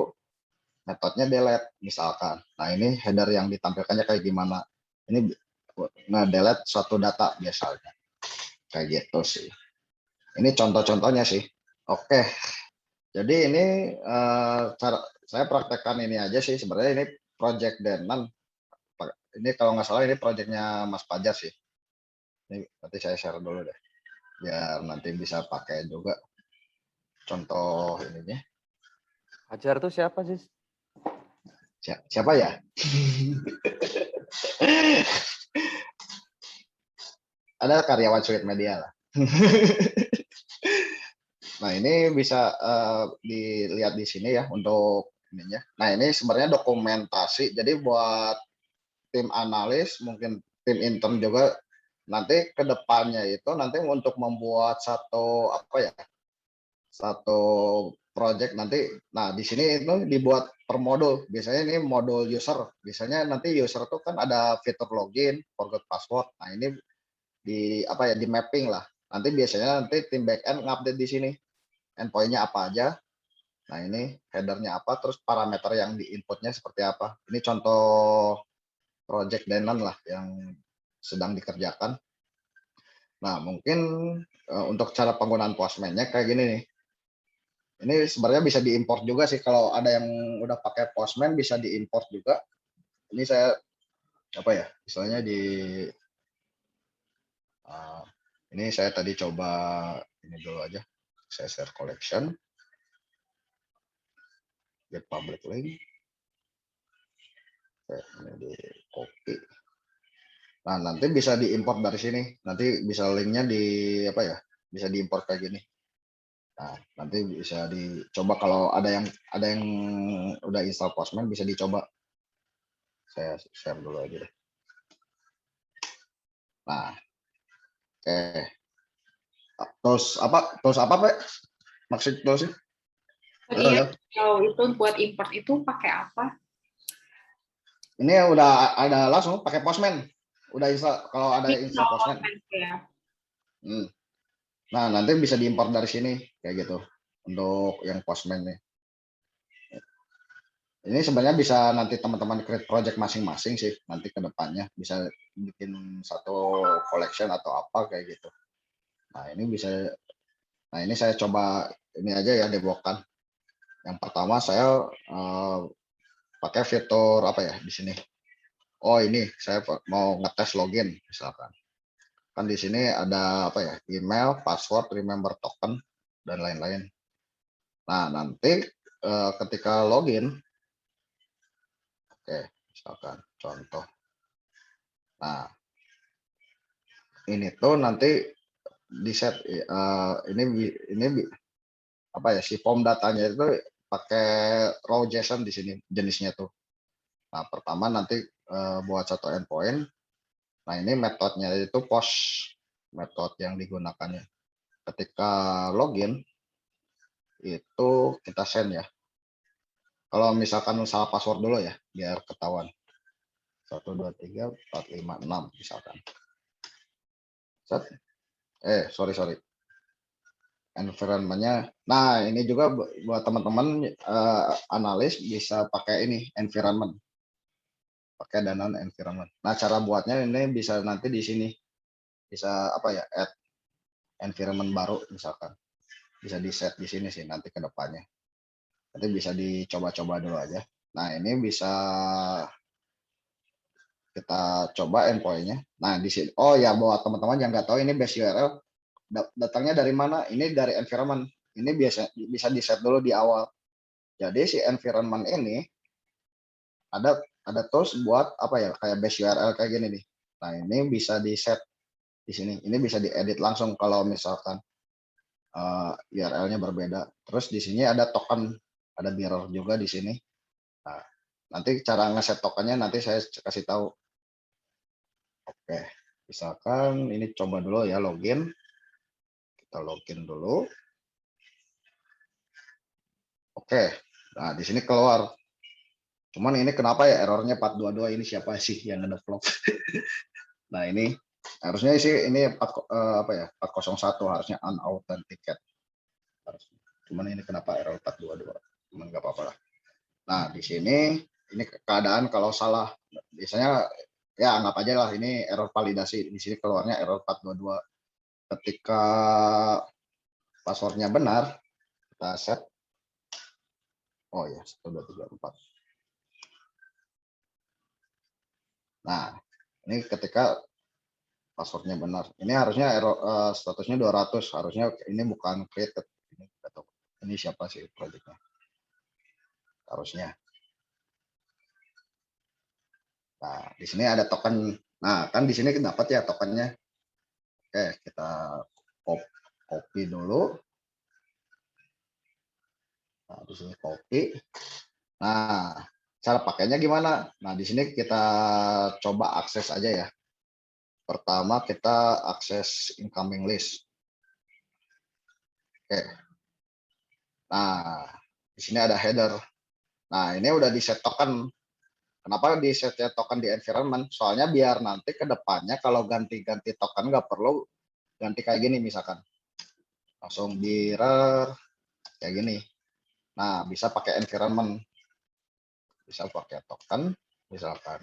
Speaker 2: metodenya delete misalkan. Nah, ini header yang ditampilkannya kayak gimana. Ini nge-delete suatu data biasanya. Kayak gitu sih. Ini contoh-contohnya sih. Oke. Jadi ini cara saya praktekkan ini aja sih. Sebenarnya ini project Denan. Ini kalau nggak salah ini projectnya Mas Fajar sih. Ini nanti saya share dulu deh. Biar nanti bisa pakai juga contoh ininya.
Speaker 3: Fajar tuh siapa sih?
Speaker 2: Siapa ya? Ada karyawan Sweet Media lah. Nah, ini bisa dilihat di sini ya untuk ininya. Nah, ini sebenarnya dokumentasi. Jadi buat tim analis, mungkin tim intern juga nanti ke depannya itu nanti untuk membuat satu apa ya? Satu project nanti. Nah, di sini itu dibuat per modul. Biasanya ini modul user. Biasanya nanti user itu kan ada fitur login, forgot password. Nah, ini di apa ya, di mapping lah. Nanti biasanya nanti tim backend ngupdate di sini. Endpoint-nya apa aja. Nah, ini header-nya apa, terus parameter yang di inputnya seperti apa. Ini contoh project Denan lah yang sedang dikerjakan. Nah, mungkin untuk cara penggunaan Postman-nya kayak gini nih. Ini sebenarnya bisa diimport juga sih, kalau ada yang udah pakai Postman bisa diimport juga. Ini saya apa ya, misalnya di ini saya tadi coba ini dulu aja. Saya share collection. Get public link. Ini di copy. Nah, nanti bisa diimport dari sini. Nanti bisa linknya di apa ya? Bisa diimport kayak gini. Nah, nanti bisa dicoba kalau ada yang udah install Postman bisa dicoba. Saya share dulu aja deh. Nah, oke. Terus apa, Pak? Maksud terus sih?
Speaker 4: Iya, kalau itu buat import itu pakai apa?
Speaker 2: Ini udah ada langsung pakai Postman. Udah install kalau ada install Postman.
Speaker 4: Ya.
Speaker 2: Nah, nanti bisa diimport dari sini kayak gitu untuk yang Postman nih. Ini sebenarnya bisa nanti teman-teman create project masing-masing sih, nanti ke depannya bisa bikin satu collection atau apa kayak gitu. Nah, ini bisa, nah ini saya coba ini aja ya debokan. Yang pertama saya pakai fitur apa ya di sini. Oh, ini saya mau ngetes login misalkan. Kan di sini ada apa ya? Email, password, remember token dan lain-lain. Nah, nanti ketika login, oke, misalkan contoh. Nah, ini tuh nanti di set ini apa ya, si form datanya itu pakai raw JSON di sini jenisnya tuh. Nah, pertama nanti buat satu endpoint. Nah, ini metodenya itu post metode yang digunakannya. Ketika login itu kita send ya. Kalau misalkan salah password dulu ya, biar ketahuan. 1 2 3 4 5 6 misalkan. Set. Sorry. Environment-nya. Nah, ini juga buat teman-teman analis bisa pakai ini environment. Pakai Danone environment. Nah, cara buatnya ini bisa nanti di sini. Bisa apa ya? Add environment baru misalkan. Bisa di set di sini sih nanti ke depannya. Nanti bisa dicoba-coba dulu aja. Nah, ini bisa kita coba endpoint-nya. Nah, di sini. Oh ya, buat teman-teman yang nggak tahu ini base URL datangnya dari mana? Ini dari environment. Ini bisa di set dulu di awal. Jadi si environment ini ada tools buat apa ya? Kayak base URL kayak gini nih. Nah, ini bisa di set di sini. Ini bisa diedit langsung kalau misalkan URL-nya berbeda. Terus di sini ada token, ada mirror juga di sini. Nah, nanti cara ngeset tokennya nanti saya kasih tahu. Oke, misalkan ini coba dulu ya login. Kita login dulu. Oke, nah di sini keluar. Cuman ini kenapa ya errornya 422 ini siapa sih yang ngedevelop? Nah, ini harusnya sih ini 401 harusnya unauthenticate. Cuman ini kenapa error 422? Cuman nggak apa-apa lah. Nah, di sini ini keadaan kalau salah biasanya ya anggap aja lah ini error validasi. Di sini keluarnya error 422. Ketika passwordnya benar, kita set. Oh ya, 1 2 3 4. Nah, ini ketika passwordnya benar. Ini harusnya error statusnya 200. Harusnya ini bukan created. Ini siapa sih projectnya? Harusnya. Nah, di sini ada token. Nah, kan di sini dapat ya tokennya. Oke, kita copy dulu. Nah, di sini copy. Nah, cara pakainya gimana? Nah, di sini kita coba akses aja ya. Pertama kita akses incoming list. Oke. Nah, di sini ada header. Nah, ini udah di set token. Kenapa di set token di environment? Soalnya biar nanti ke depannya kalau ganti-ganti token nggak perlu ganti kayak gini misalkan. Langsung mirror kayak gini. Nah, bisa pakai environment. Bisa pakai token misalkan.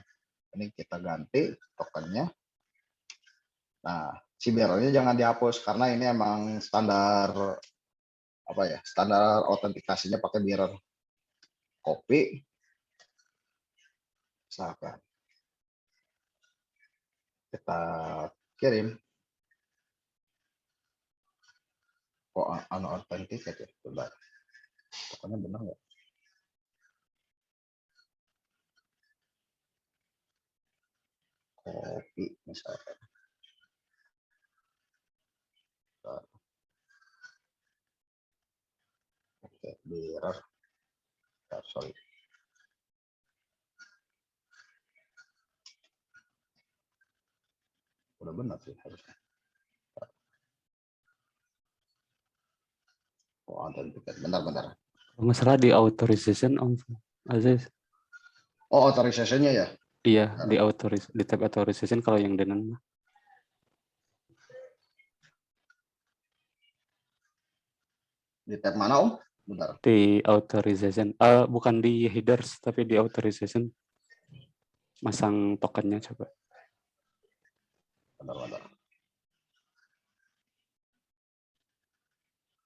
Speaker 2: Ini kita ganti tokennya. Nah, si mirrornya jangan dihapus karena ini emang standar apa ya? Standar autentikasinya pakai mirror. Copy. Misalkan kita kirim. Kok unauthenticate ya? Coba. Tokennya benar nggak? Copy misalkan. Oke, mirror. Sorry. Udah benar sih harusnya. Oh, authenticate. Benar-benar.
Speaker 3: Nggak salah di authorization on Aziz.
Speaker 2: Oh, authorization-nya ya?
Speaker 3: Iya, di tab authorization kalau yang Denon.
Speaker 2: Di tab mana, Om? Bentar.
Speaker 3: Di authorization. Bukan di headers, tapi di authorization. Masang tokennya coba.
Speaker 2: Bentar.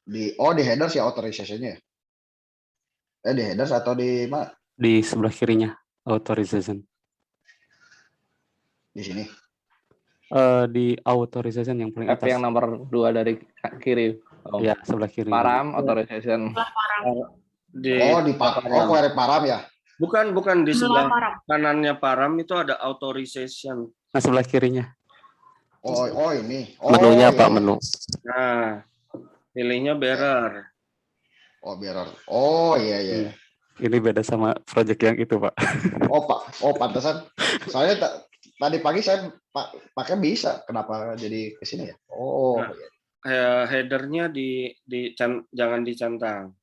Speaker 2: Di headers ya authorization-nya. Di headers atau di mana?
Speaker 3: Di sebelah kirinya, authorization.
Speaker 2: Di sini.
Speaker 3: Di authorization yang paling
Speaker 5: F
Speaker 3: atas.
Speaker 5: yang nomor 2 dari kiri.
Speaker 3: Ya, sebelah kiri.
Speaker 5: Param, authorization.
Speaker 1: Di
Speaker 2: query param ya.
Speaker 1: bukan di
Speaker 4: Sebelah
Speaker 1: sebelah
Speaker 4: param.
Speaker 1: kanannya param itu ada authorization.
Speaker 3: Nah, sebelah kirinya.
Speaker 2: Ini.
Speaker 6: Menunya
Speaker 2: iya,
Speaker 6: Pak,
Speaker 2: iya.
Speaker 6: menu.
Speaker 1: Nah, pilihnya bearer.
Speaker 2: Bearer. Iya.
Speaker 3: Ini beda sama project yang itu, Pak.
Speaker 2: Pantesan. Soalnya tadi pagi saya pakai bisa. Kenapa jadi ke sini ya?
Speaker 1: Nah, headernya jangan dicentang.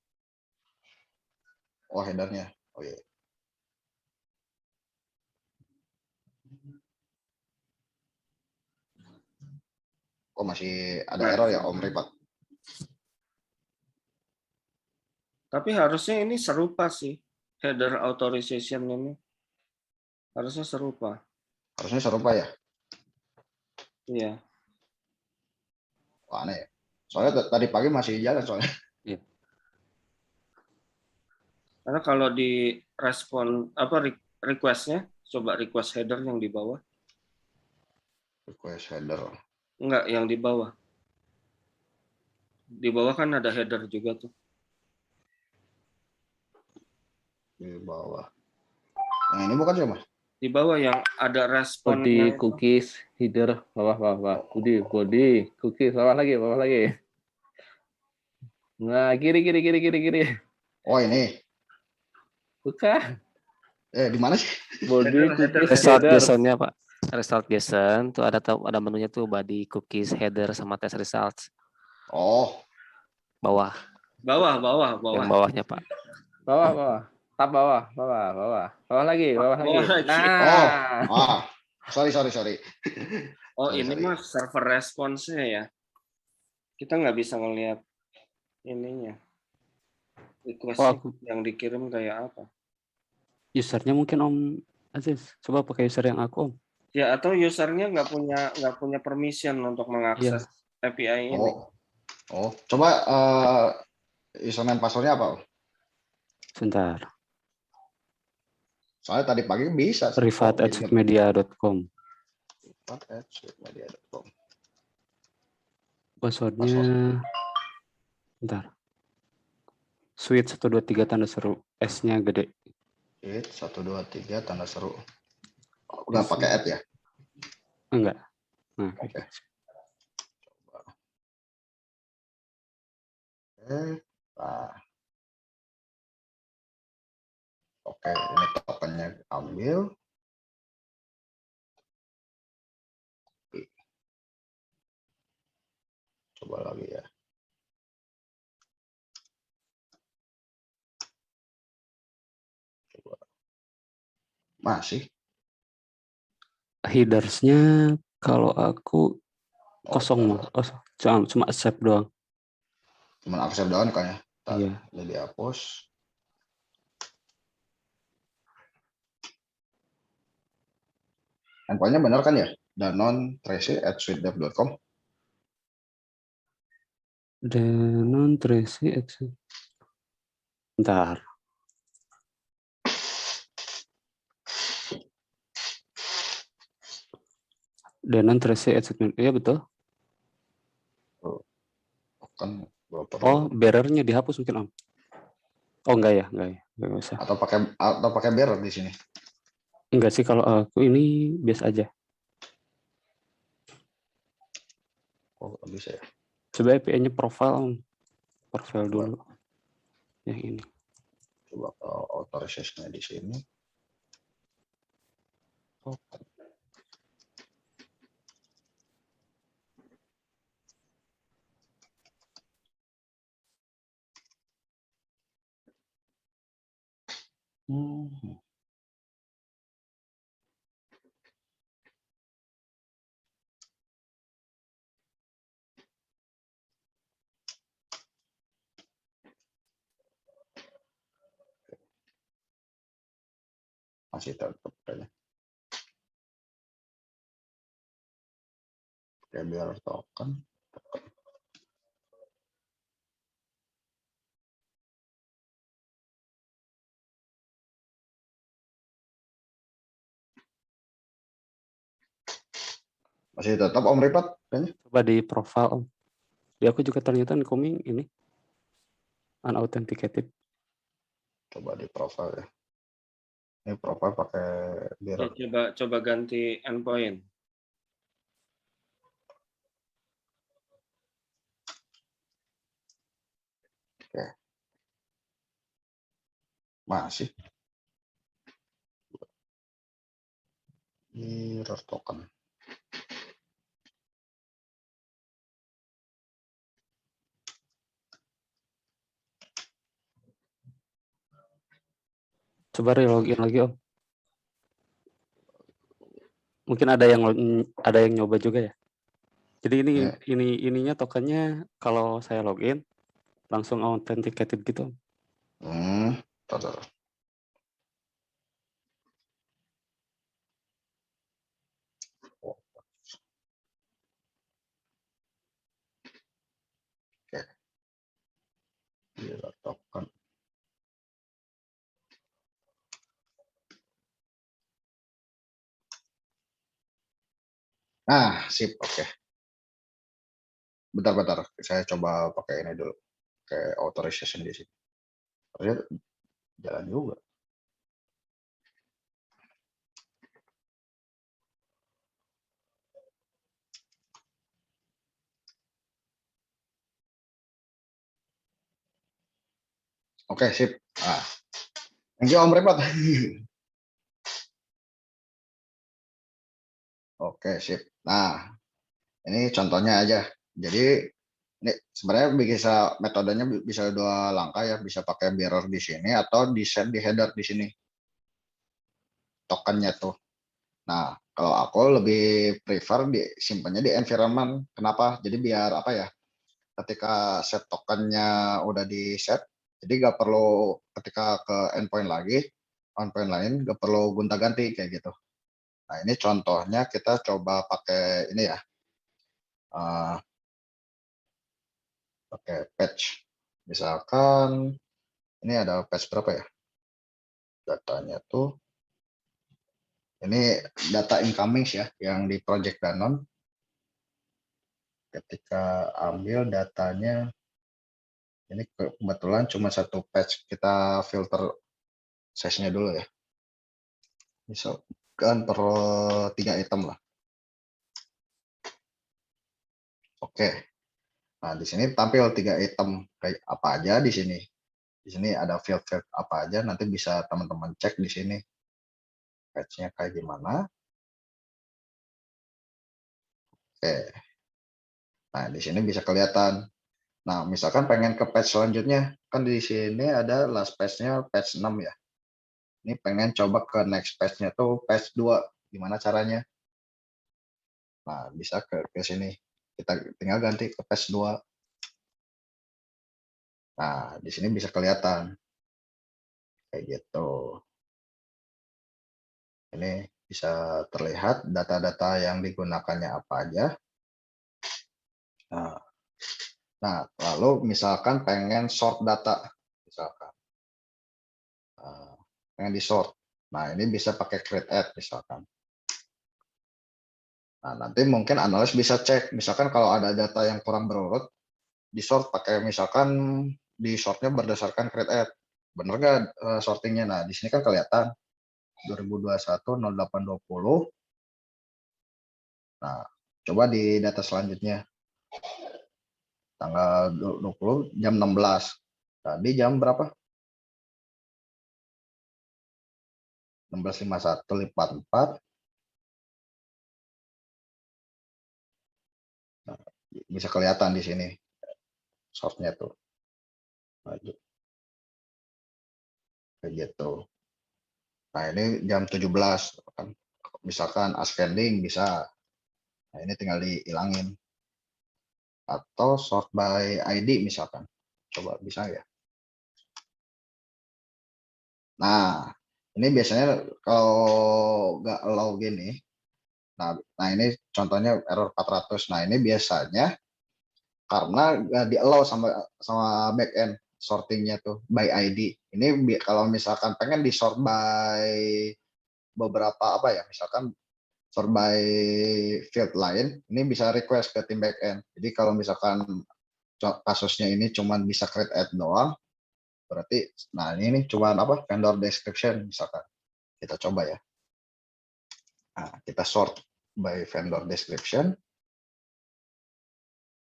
Speaker 2: Headernya. Iya. Masih ada error ya, Om Ripat?
Speaker 1: Tapi harusnya ini serupa sih. Header authorization ini. Harusnya serupa.
Speaker 2: Harusnya serupa ya?
Speaker 1: Iya.
Speaker 2: Aneh ya. Soalnya tadi pagi masih jalan soalnya.
Speaker 3: Iya.
Speaker 1: Karena kalau di request-nya, coba request header yang di bawah.
Speaker 2: Request header.
Speaker 1: Enggak, yang di bawah. Di bawah kan ada header juga tuh.
Speaker 2: Di bawah. Yang ini bukan siapa?
Speaker 1: Di bawah yang ada respon.
Speaker 5: Body, cookies, header, bawah. Body, cookies, bawah lagi. Nah, kiri.
Speaker 2: Ini.
Speaker 5: Bukan.
Speaker 2: Di mana sih?
Speaker 5: Body, cookies,
Speaker 6: Result
Speaker 5: header.
Speaker 6: JSON-nya Pak. Result JSON tuh ada menunya tuh body, cookies, header sama test results. Bawah.
Speaker 1: Bawah.
Speaker 6: Yang bawahnya Pak.
Speaker 5: Bawah. Tab bawah. Bawah lagi.
Speaker 2: Nah. Sorry.
Speaker 1: Ini mah server response-nya ya. Kita nggak bisa ngelihat ininya. Request yang dikirim kayak apa.
Speaker 3: Usernya mungkin Om Aziz. Coba pakai user yang aku, Om.
Speaker 1: Ya, atau usernya nggak punya permission untuk mengakses API ini.
Speaker 2: Coba username passwordnya apa?
Speaker 3: Sebentar.
Speaker 2: Soalnya tadi pagi bisa.
Speaker 3: Privat@suitemedia.com.
Speaker 2: Privat@suitemedia.com.
Speaker 3: Passwordnya. Bentar. Suite 123 tanda seru. S-nya gede.
Speaker 2: Suite 123 tanda seru. Udah pakai app ya?
Speaker 3: Enggak. Nah,
Speaker 2: Oke. Oke, ini tokennya ambil. Coba lagi ya. Masih.
Speaker 3: Headers-nya kalau aku kosong, cuma accept doang.
Speaker 2: Cuma accept doang kayaknya.
Speaker 3: Iya.
Speaker 2: Ini dihapus. Endpoint-nya benar kan ya? danon.tracy@suitedev.com.
Speaker 3: Danon.tracy. Bentar. Danon.tracy. Iya betul.
Speaker 2: Kan
Speaker 3: bearer-nya dihapus mungkin Om. Enggak ya. Enggak usah.
Speaker 2: Atau pakai bearer di sini.
Speaker 3: Enggak sih, kalau aku ini biasa aja.
Speaker 2: Bisa ya.
Speaker 3: Coba API-nya profile dulu. Yang ini.
Speaker 2: Coba authorization-nya di sini. masih tetap kayaknya. Oke, biar token. Masih tetap Om Ripat kayaknya.
Speaker 3: Coba di profile Om. Di aku juga ternyata incoming ini unauthenticated.
Speaker 2: Coba di profile ya. Ini profile pakai
Speaker 1: Ya,
Speaker 2: mirror.
Speaker 1: coba ganti endpoint.
Speaker 2: Oke. Masih. Mirror token.
Speaker 3: Coba relogin lagi Om. Mungkin ada yang nyoba juga ya. Jadi
Speaker 2: Ya.
Speaker 3: ininya tokennya kalau saya login langsung authenticated gitu.
Speaker 2: Tar. Oke. Mirror token. Nah, sip, oke. Bentar, saya coba pakai ini dulu, kayak authorization di sini. Ternyata jalan juga. Oke, sip. Nah, thank you Om Repat. Oke, sip. Nah, ini contohnya aja. Jadi ini sebenarnya bisa metodenya bisa dua langkah ya, bisa pakai mirror di sini atau di set di header di sini tokennya tuh. Nah, kalau aku lebih prefer simpannya di environment. Kenapa? Jadi biar apa ya? Ketika set tokennya udah di set, jadi nggak perlu ketika ke endpoint lain nggak perlu gonta-ganti kayak gitu. Nah, ini contohnya kita coba pakai ini ya, pakai patch. Misalkan ini ada patch berapa ya? Datanya tuh ini data incoming ya, yang di Project Danon. Ketika ambil datanya, ini kebetulan cuma satu patch, kita filter size-nya dulu ya. Misalkan per 3 item lah. Oke. Nah, di sini tampil 3 item kayak apa aja di sini. Di sini ada field apa aja, nanti bisa teman-teman cek di sini. Patch-nya kayak gimana. Oke. Nah, di sini bisa kelihatan. Nah, misalkan pengen ke patch selanjutnya, kan di sini ada last patch-nya patch 6 ya. Ini pengen coba ke next patch-nya tuh patch 2. Gimana caranya? Nah, bisa ke sini. Kita tinggal ganti ke patch 2. Nah, di sini bisa kelihatan. Kayak gitu. Ini bisa terlihat data-data yang digunakannya apa aja. Nah, lalu misalkan pengen sort data. Misalkan. Pengen di sort. Nah, ini bisa pakai create add misalkan. Nah, nanti mungkin analis bisa cek. Misalkan kalau ada data yang kurang berurut, di sort pakai misalkan di sortnya berdasarkan create add. Bener nggak sortingnya? Nah, di sini kan kelihatan 2021 0820. Nah, coba di data selanjutnya tanggal 20 jam 16. Tadi jam berapa? 16.51 lipat 4. Nah, bisa kelihatan di sini sortnya tuh. Maju. Kayak gitu. Nah, ini jam 17 kan. Misalkan ascending bisa. Nah, ini tinggal dihilangin. Atau sort by ID misalkan. Coba bisa ya. Nah, Ini biasanya kalau nggak allow gini, nah ini contohnya error 400. Nah ini biasanya karena nggak di allow sama backend sortingnya tuh by ID. Ini kalau misalkan pengen di sort by beberapa apa ya, misalkan sort by field lain, ini bisa request ke tim backend. Jadi kalau misalkan kasusnya ini cuman bisa create add doang, berarti nah ini cuman apa, vendor description misalkan. Kita coba ya. Nah, kita sort by vendor description.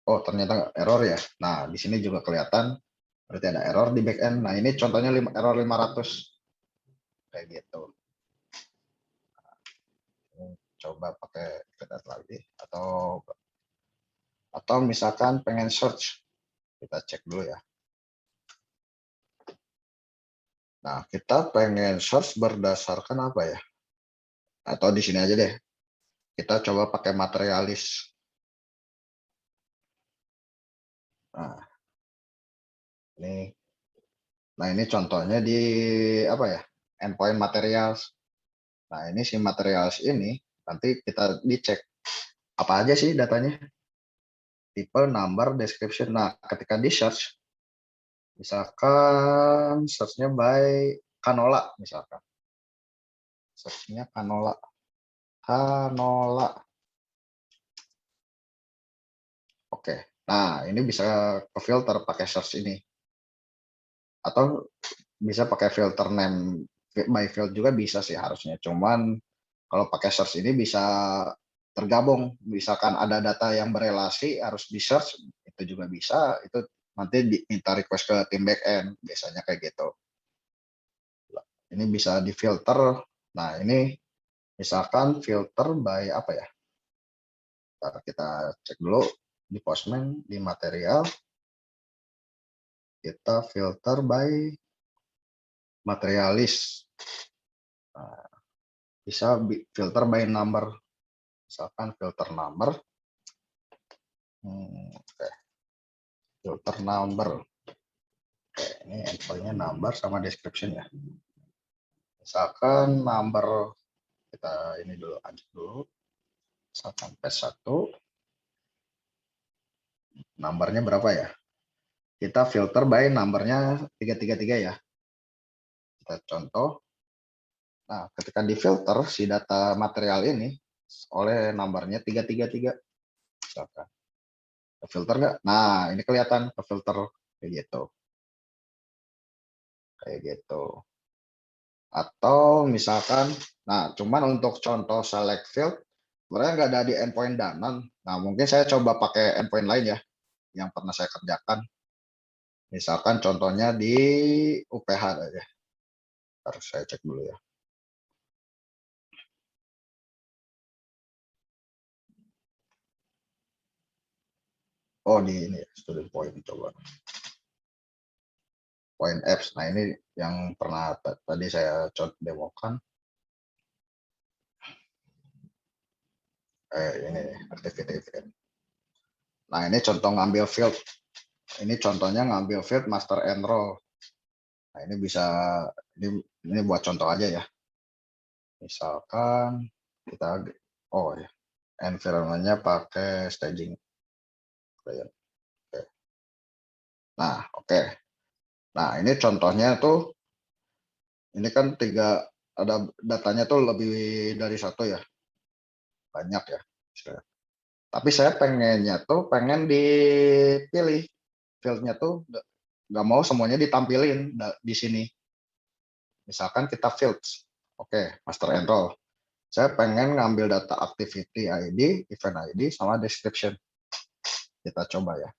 Speaker 2: Oh, ternyata error ya. Nah, di sini juga kelihatan berarti ada error di backend. Nah, ini contohnya error 500 kayak gitu. Coba pakai kita lagi atau misalkan pengen search, kita cek dulu ya. Nah, kita pengen search berdasarkan apa ya? Atau di sini aja deh. Kita coba pakai materialis. Nah, ini contohnya di apa ya? Endpoint materials. Nah, ini si materials ini nanti kita dicek apa aja sih datanya. Tipe, number, description. Nah, ketika di search, misalkan search-nya by canola misalkan. Search-nya canola. Oke. Nah, ini bisa ke filter pakai search ini. Atau bisa pakai filter name by field juga bisa sih harusnya. Cuman kalau pakai search ini bisa tergabung. Misalkan ada data yang berelasi harus di search, itu juga bisa. Itu nanti diminta request ke tim backend, biasanya kayak gitu. Ini bisa di filter. Nah, ini misalkan filter by apa ya? Ntar kita cek dulu di Postman, di material. Kita filter by materialis. Nah, bisa filter by number. Misalkan filter number. Oke. Filter number. Oke, ini endpoint-nya number sama description ya. Misalkan number, kita ini dulu, ancet dulu. Misalkan P1. Numbernya berapa ya? Kita filter by numbernya 333 ya. Kita contoh. Nah, ketika di filter si data material ini oleh numbernya 333. Misalkan. Ke filter nggak? Nah, ini kelihatan ke filter kayak gitu. Kayak gitu. Atau misalkan, nah cuman untuk contoh select field, sebenarnya nggak ada di endpoint Danon. Nah, mungkin saya coba pakai endpoint lain ya, yang pernah saya kerjakan. Misalkan contohnya di UPH aja. Harus saya cek dulu ya. Oh, di ini student point coba. Point apps. Nah, ini yang pernah tadi saya demokan. Ini activity event. Nah, ini contoh ngambil field. Ini contohnya ngambil field master enroll. Nah, ini bisa ini buat contoh aja ya. Misalkan kita ya, environment-nya pakai staging. Nah, oke. Nah, ini contohnya tuh ini kan ada datanya tuh lebih dari satu ya. Banyak ya. Tapi saya pengen dipilih fieldnya tuh nggak mau semuanya ditampilin di sini. Misalkan kita fields, oke, master enroll. Saya pengen ngambil data activity ID, event ID, sama description. Kita coba ya.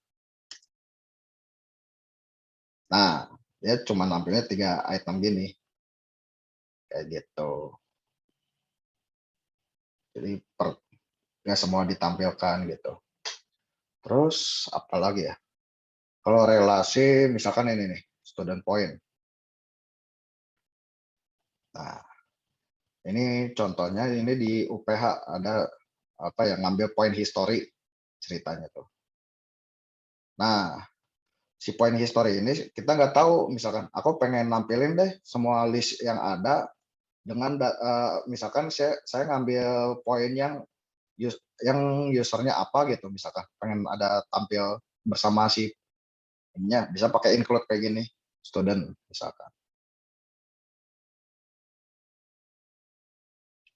Speaker 2: Nah, dia cuma nampilnya 3 item gini. Kayak gitu. Jadi nggak semua ditampilkan gitu. Terus apa lagi ya? Kalau relasi, misalkan ini nih, student point. Nah, ini contohnya ini di UPH ada apa ya, ngambil point history ceritanya tuh. Nah, si point history ini kita nggak tahu, misalkan aku pengen nampilin deh semua list yang ada dengan misalkan saya ngambil poin yang usernya apa gitu, misalkan pengen ada tampil bersama si ininya, bisa pakai include kayak gini, student misalkan.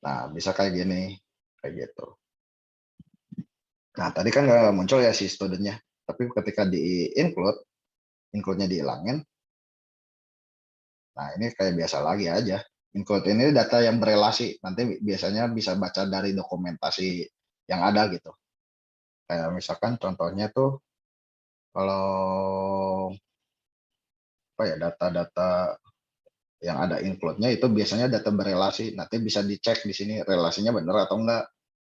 Speaker 2: Nah, bisa kayak gini, kayak gitu. Nah, tadi kan nggak muncul ya si studentnya, tapi ketika di include-nya dihilangin. Nah, ini kayak biasa lagi aja. Include ini data yang berelasi, nanti biasanya bisa baca dari dokumentasi yang ada gitu. Kayak misalkan contohnya tuh, kalau apa ya, data-data yang ada include-nya itu biasanya data berelasi, nanti bisa dicek di sini relasinya benar atau enggak.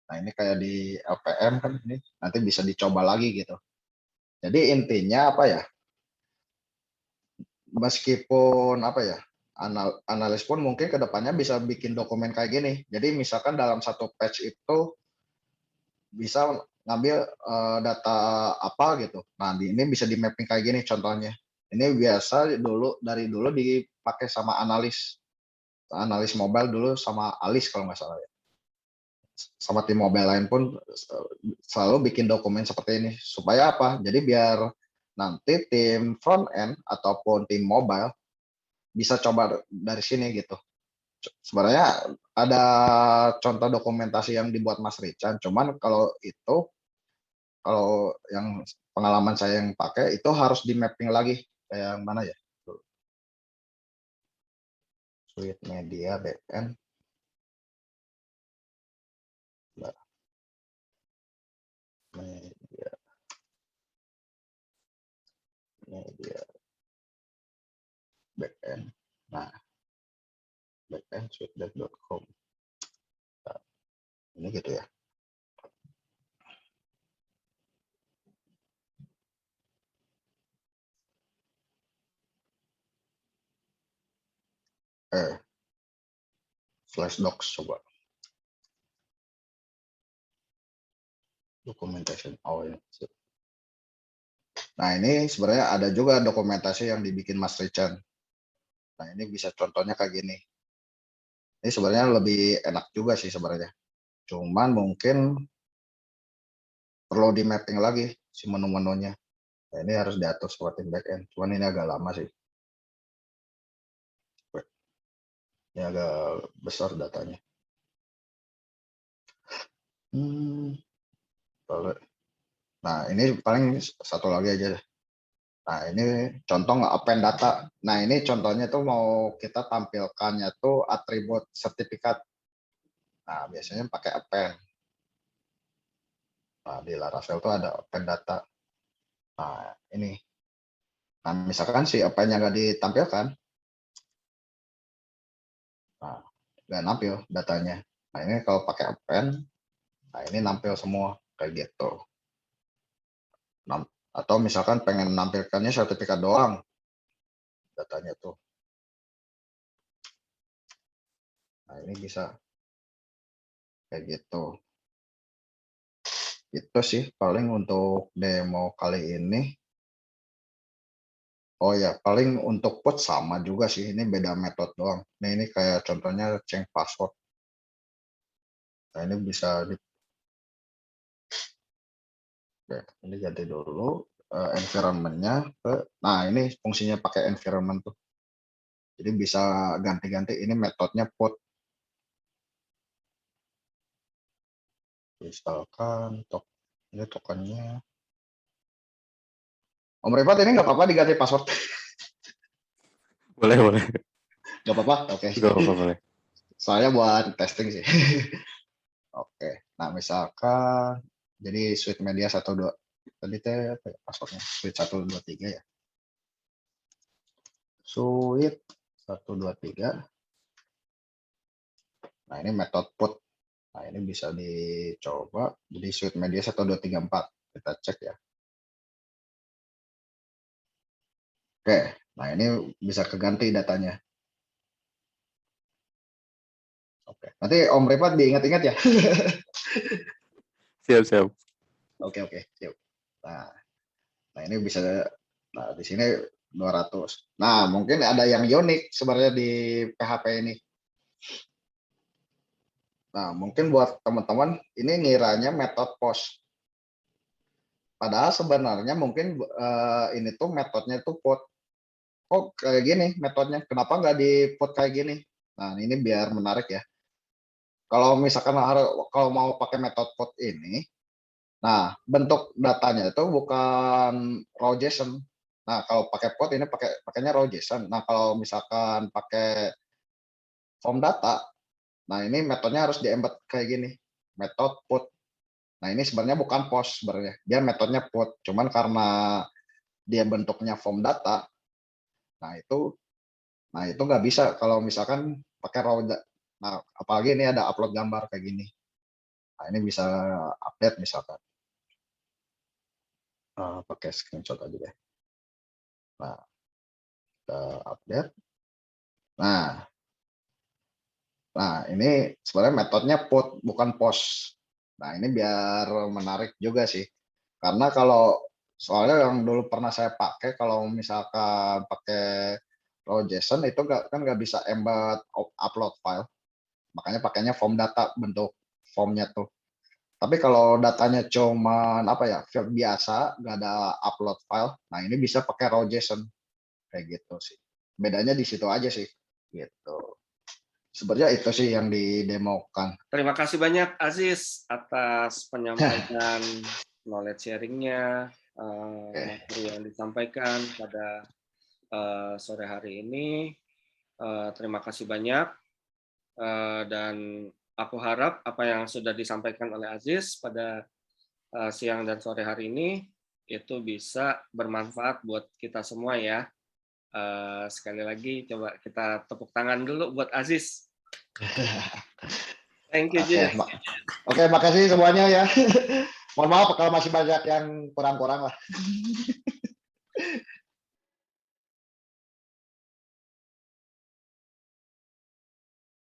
Speaker 2: Nah, ini kayak di LPM kan, ini nanti bisa dicoba lagi gitu. Jadi intinya apa ya, meskipun apa ya, analis pun mungkin kedepannya bisa bikin dokumen kayak gini. Jadi misalkan dalam satu page itu bisa ngambil data apa gitu. Nah, ini bisa di mapping kayak gini contohnya. Ini biasa dari dulu dipakai sama analis mobile dulu sama Alis kalau nggak salah ya. Sama tim mobile lain pun selalu bikin dokumen seperti ini. Supaya apa? Jadi biar nanti tim front end ataupun tim mobile bisa coba dari sini gitu. Sebenarnya ada contoh dokumentasi yang dibuat Mas Richard, cuman kalau yang pengalaman saya yang pakai itu harus di mapping lagi, kayak mana ya? Suite media backend. Media backend. Nah, backend suite.com. Nah, ini gitu ya. Flash docs coba. Documentation. Oh ya. Nah, ini sebenarnya ada juga dokumentasi yang dibikin Mas Richard. Nah, ini bisa contohnya kayak gini. Ini sebenarnya lebih enak juga sih sebenarnya. Cuman mungkin perlu di mapping lagi si menu-menunya. Nah, ini harus diatur seperti backend. Cuman ini agak lama sih. Ini agak besar datanya. Nah, ini paling satu lagi aja. Nah, ini contoh append data. Nah, ini contohnya tuh mau kita tampilkannya tuh atribut sertifikat. Nah, biasanya pakai append. Nah, di Laravel tuh ada append data. Nah, ini. Nah, misalkan si append-nya nggak ditampilkan. Nah, nggak nampil datanya. Nah, ini kalau pakai append, nah ini nampil semua kayak gitu. Atau misalkan pengen nampilkannya sertifikat doang datanya tuh. Nah, ini bisa kayak gitu. Itu sih paling untuk demo kali ini. Oh ya, paling untuk put sama juga sih. Ini beda metode doang. Nah, ini kayak contohnya change password. Nah, ini bisa ini ganti dulu environment-nya ke. Nah, ini fungsinya pakai environment tuh. Jadi bisa ganti-ganti. Ini metodenya put. Misalkan ini tokennya. Om Repat ini nggak apa-apa diganti password?
Speaker 3: Boleh, boleh.
Speaker 2: Nggak apa-apa? Oke.
Speaker 3: Gak apa-apa, boleh.
Speaker 2: Saya buat testing sih. Oke. Nah, misalkan jadi suite media 1, 2. Tadi teh passwordnya suite 1, 2, 3 ya. Suite 1, 2, 3. Nah, ini metode put. Nah, ini bisa dicoba. Jadi suite media 1, 2, 3, 4. Kita cek ya. Oke. Nah, ini bisa keganti datanya. Oke. Nanti Om Repat diingat-ingat ya.
Speaker 3: Siap, siap.
Speaker 2: Oke. Siap. Nah, ini bisa. Nah, di sini 200. Nah, mungkin ada yang unik sebenarnya di PHP ini. Nah, mungkin buat teman-teman ini ngiranya metode post. Padahal sebenarnya mungkin ini tuh metodenya tuh put. Oh, kayak gini metodenya. Kenapa nggak di put kayak gini? Nah, ini biar menarik ya. Kalau misalkan kalau mau pakai metode put ini, nah bentuk datanya itu bukan raw JSON. Nah, kalau pakai put ini pakainya raw JSON. Nah, kalau misalkan pakai form data, nah ini metodenya harus di-embed kayak gini. Metode put. Nah, ini sebenarnya bukan post sebenarnya. Dia metodenya put. Cuman karena dia bentuknya form data, nah itu nggak bisa kalau misalkan pakai raw. Nah, apalagi ini ada upload gambar kayak gini. Nah, ini bisa update misalkan. Pakai screenshot aja deh. Nah, kita update. Nah, ini sebenarnya metodenya put bukan post. Nah, ini biar menarik juga sih. Karena kalau soalnya yang dulu pernah saya pakai, kalau misalkan pakai raw JSON itu nggak bisa embed upload file. Makanya pakainya form data bentuk formnya tuh. Tapi kalau datanya cuman field biasa, nggak ada upload file, nah ini bisa pakai raw JSON kayak gitu sih. Bedanya di situ aja sih, gitu. Sebenarnya itu sih yang didemokan.
Speaker 1: Terima kasih banyak Aziz atas penyampaian knowledge sharing-nya, materi yang disampaikan pada sore hari ini. Terima kasih banyak. Dan aku harap apa yang sudah disampaikan oleh Aziz pada siang dan sore hari ini itu bisa bermanfaat buat kita semua ya. Sekali lagi coba kita tepuk tangan dulu buat Aziz. Thank you, Aziz.
Speaker 2: Oke, makasih semuanya ya. Mohon maaf kalau masih banyak yang kurang-kurang lah.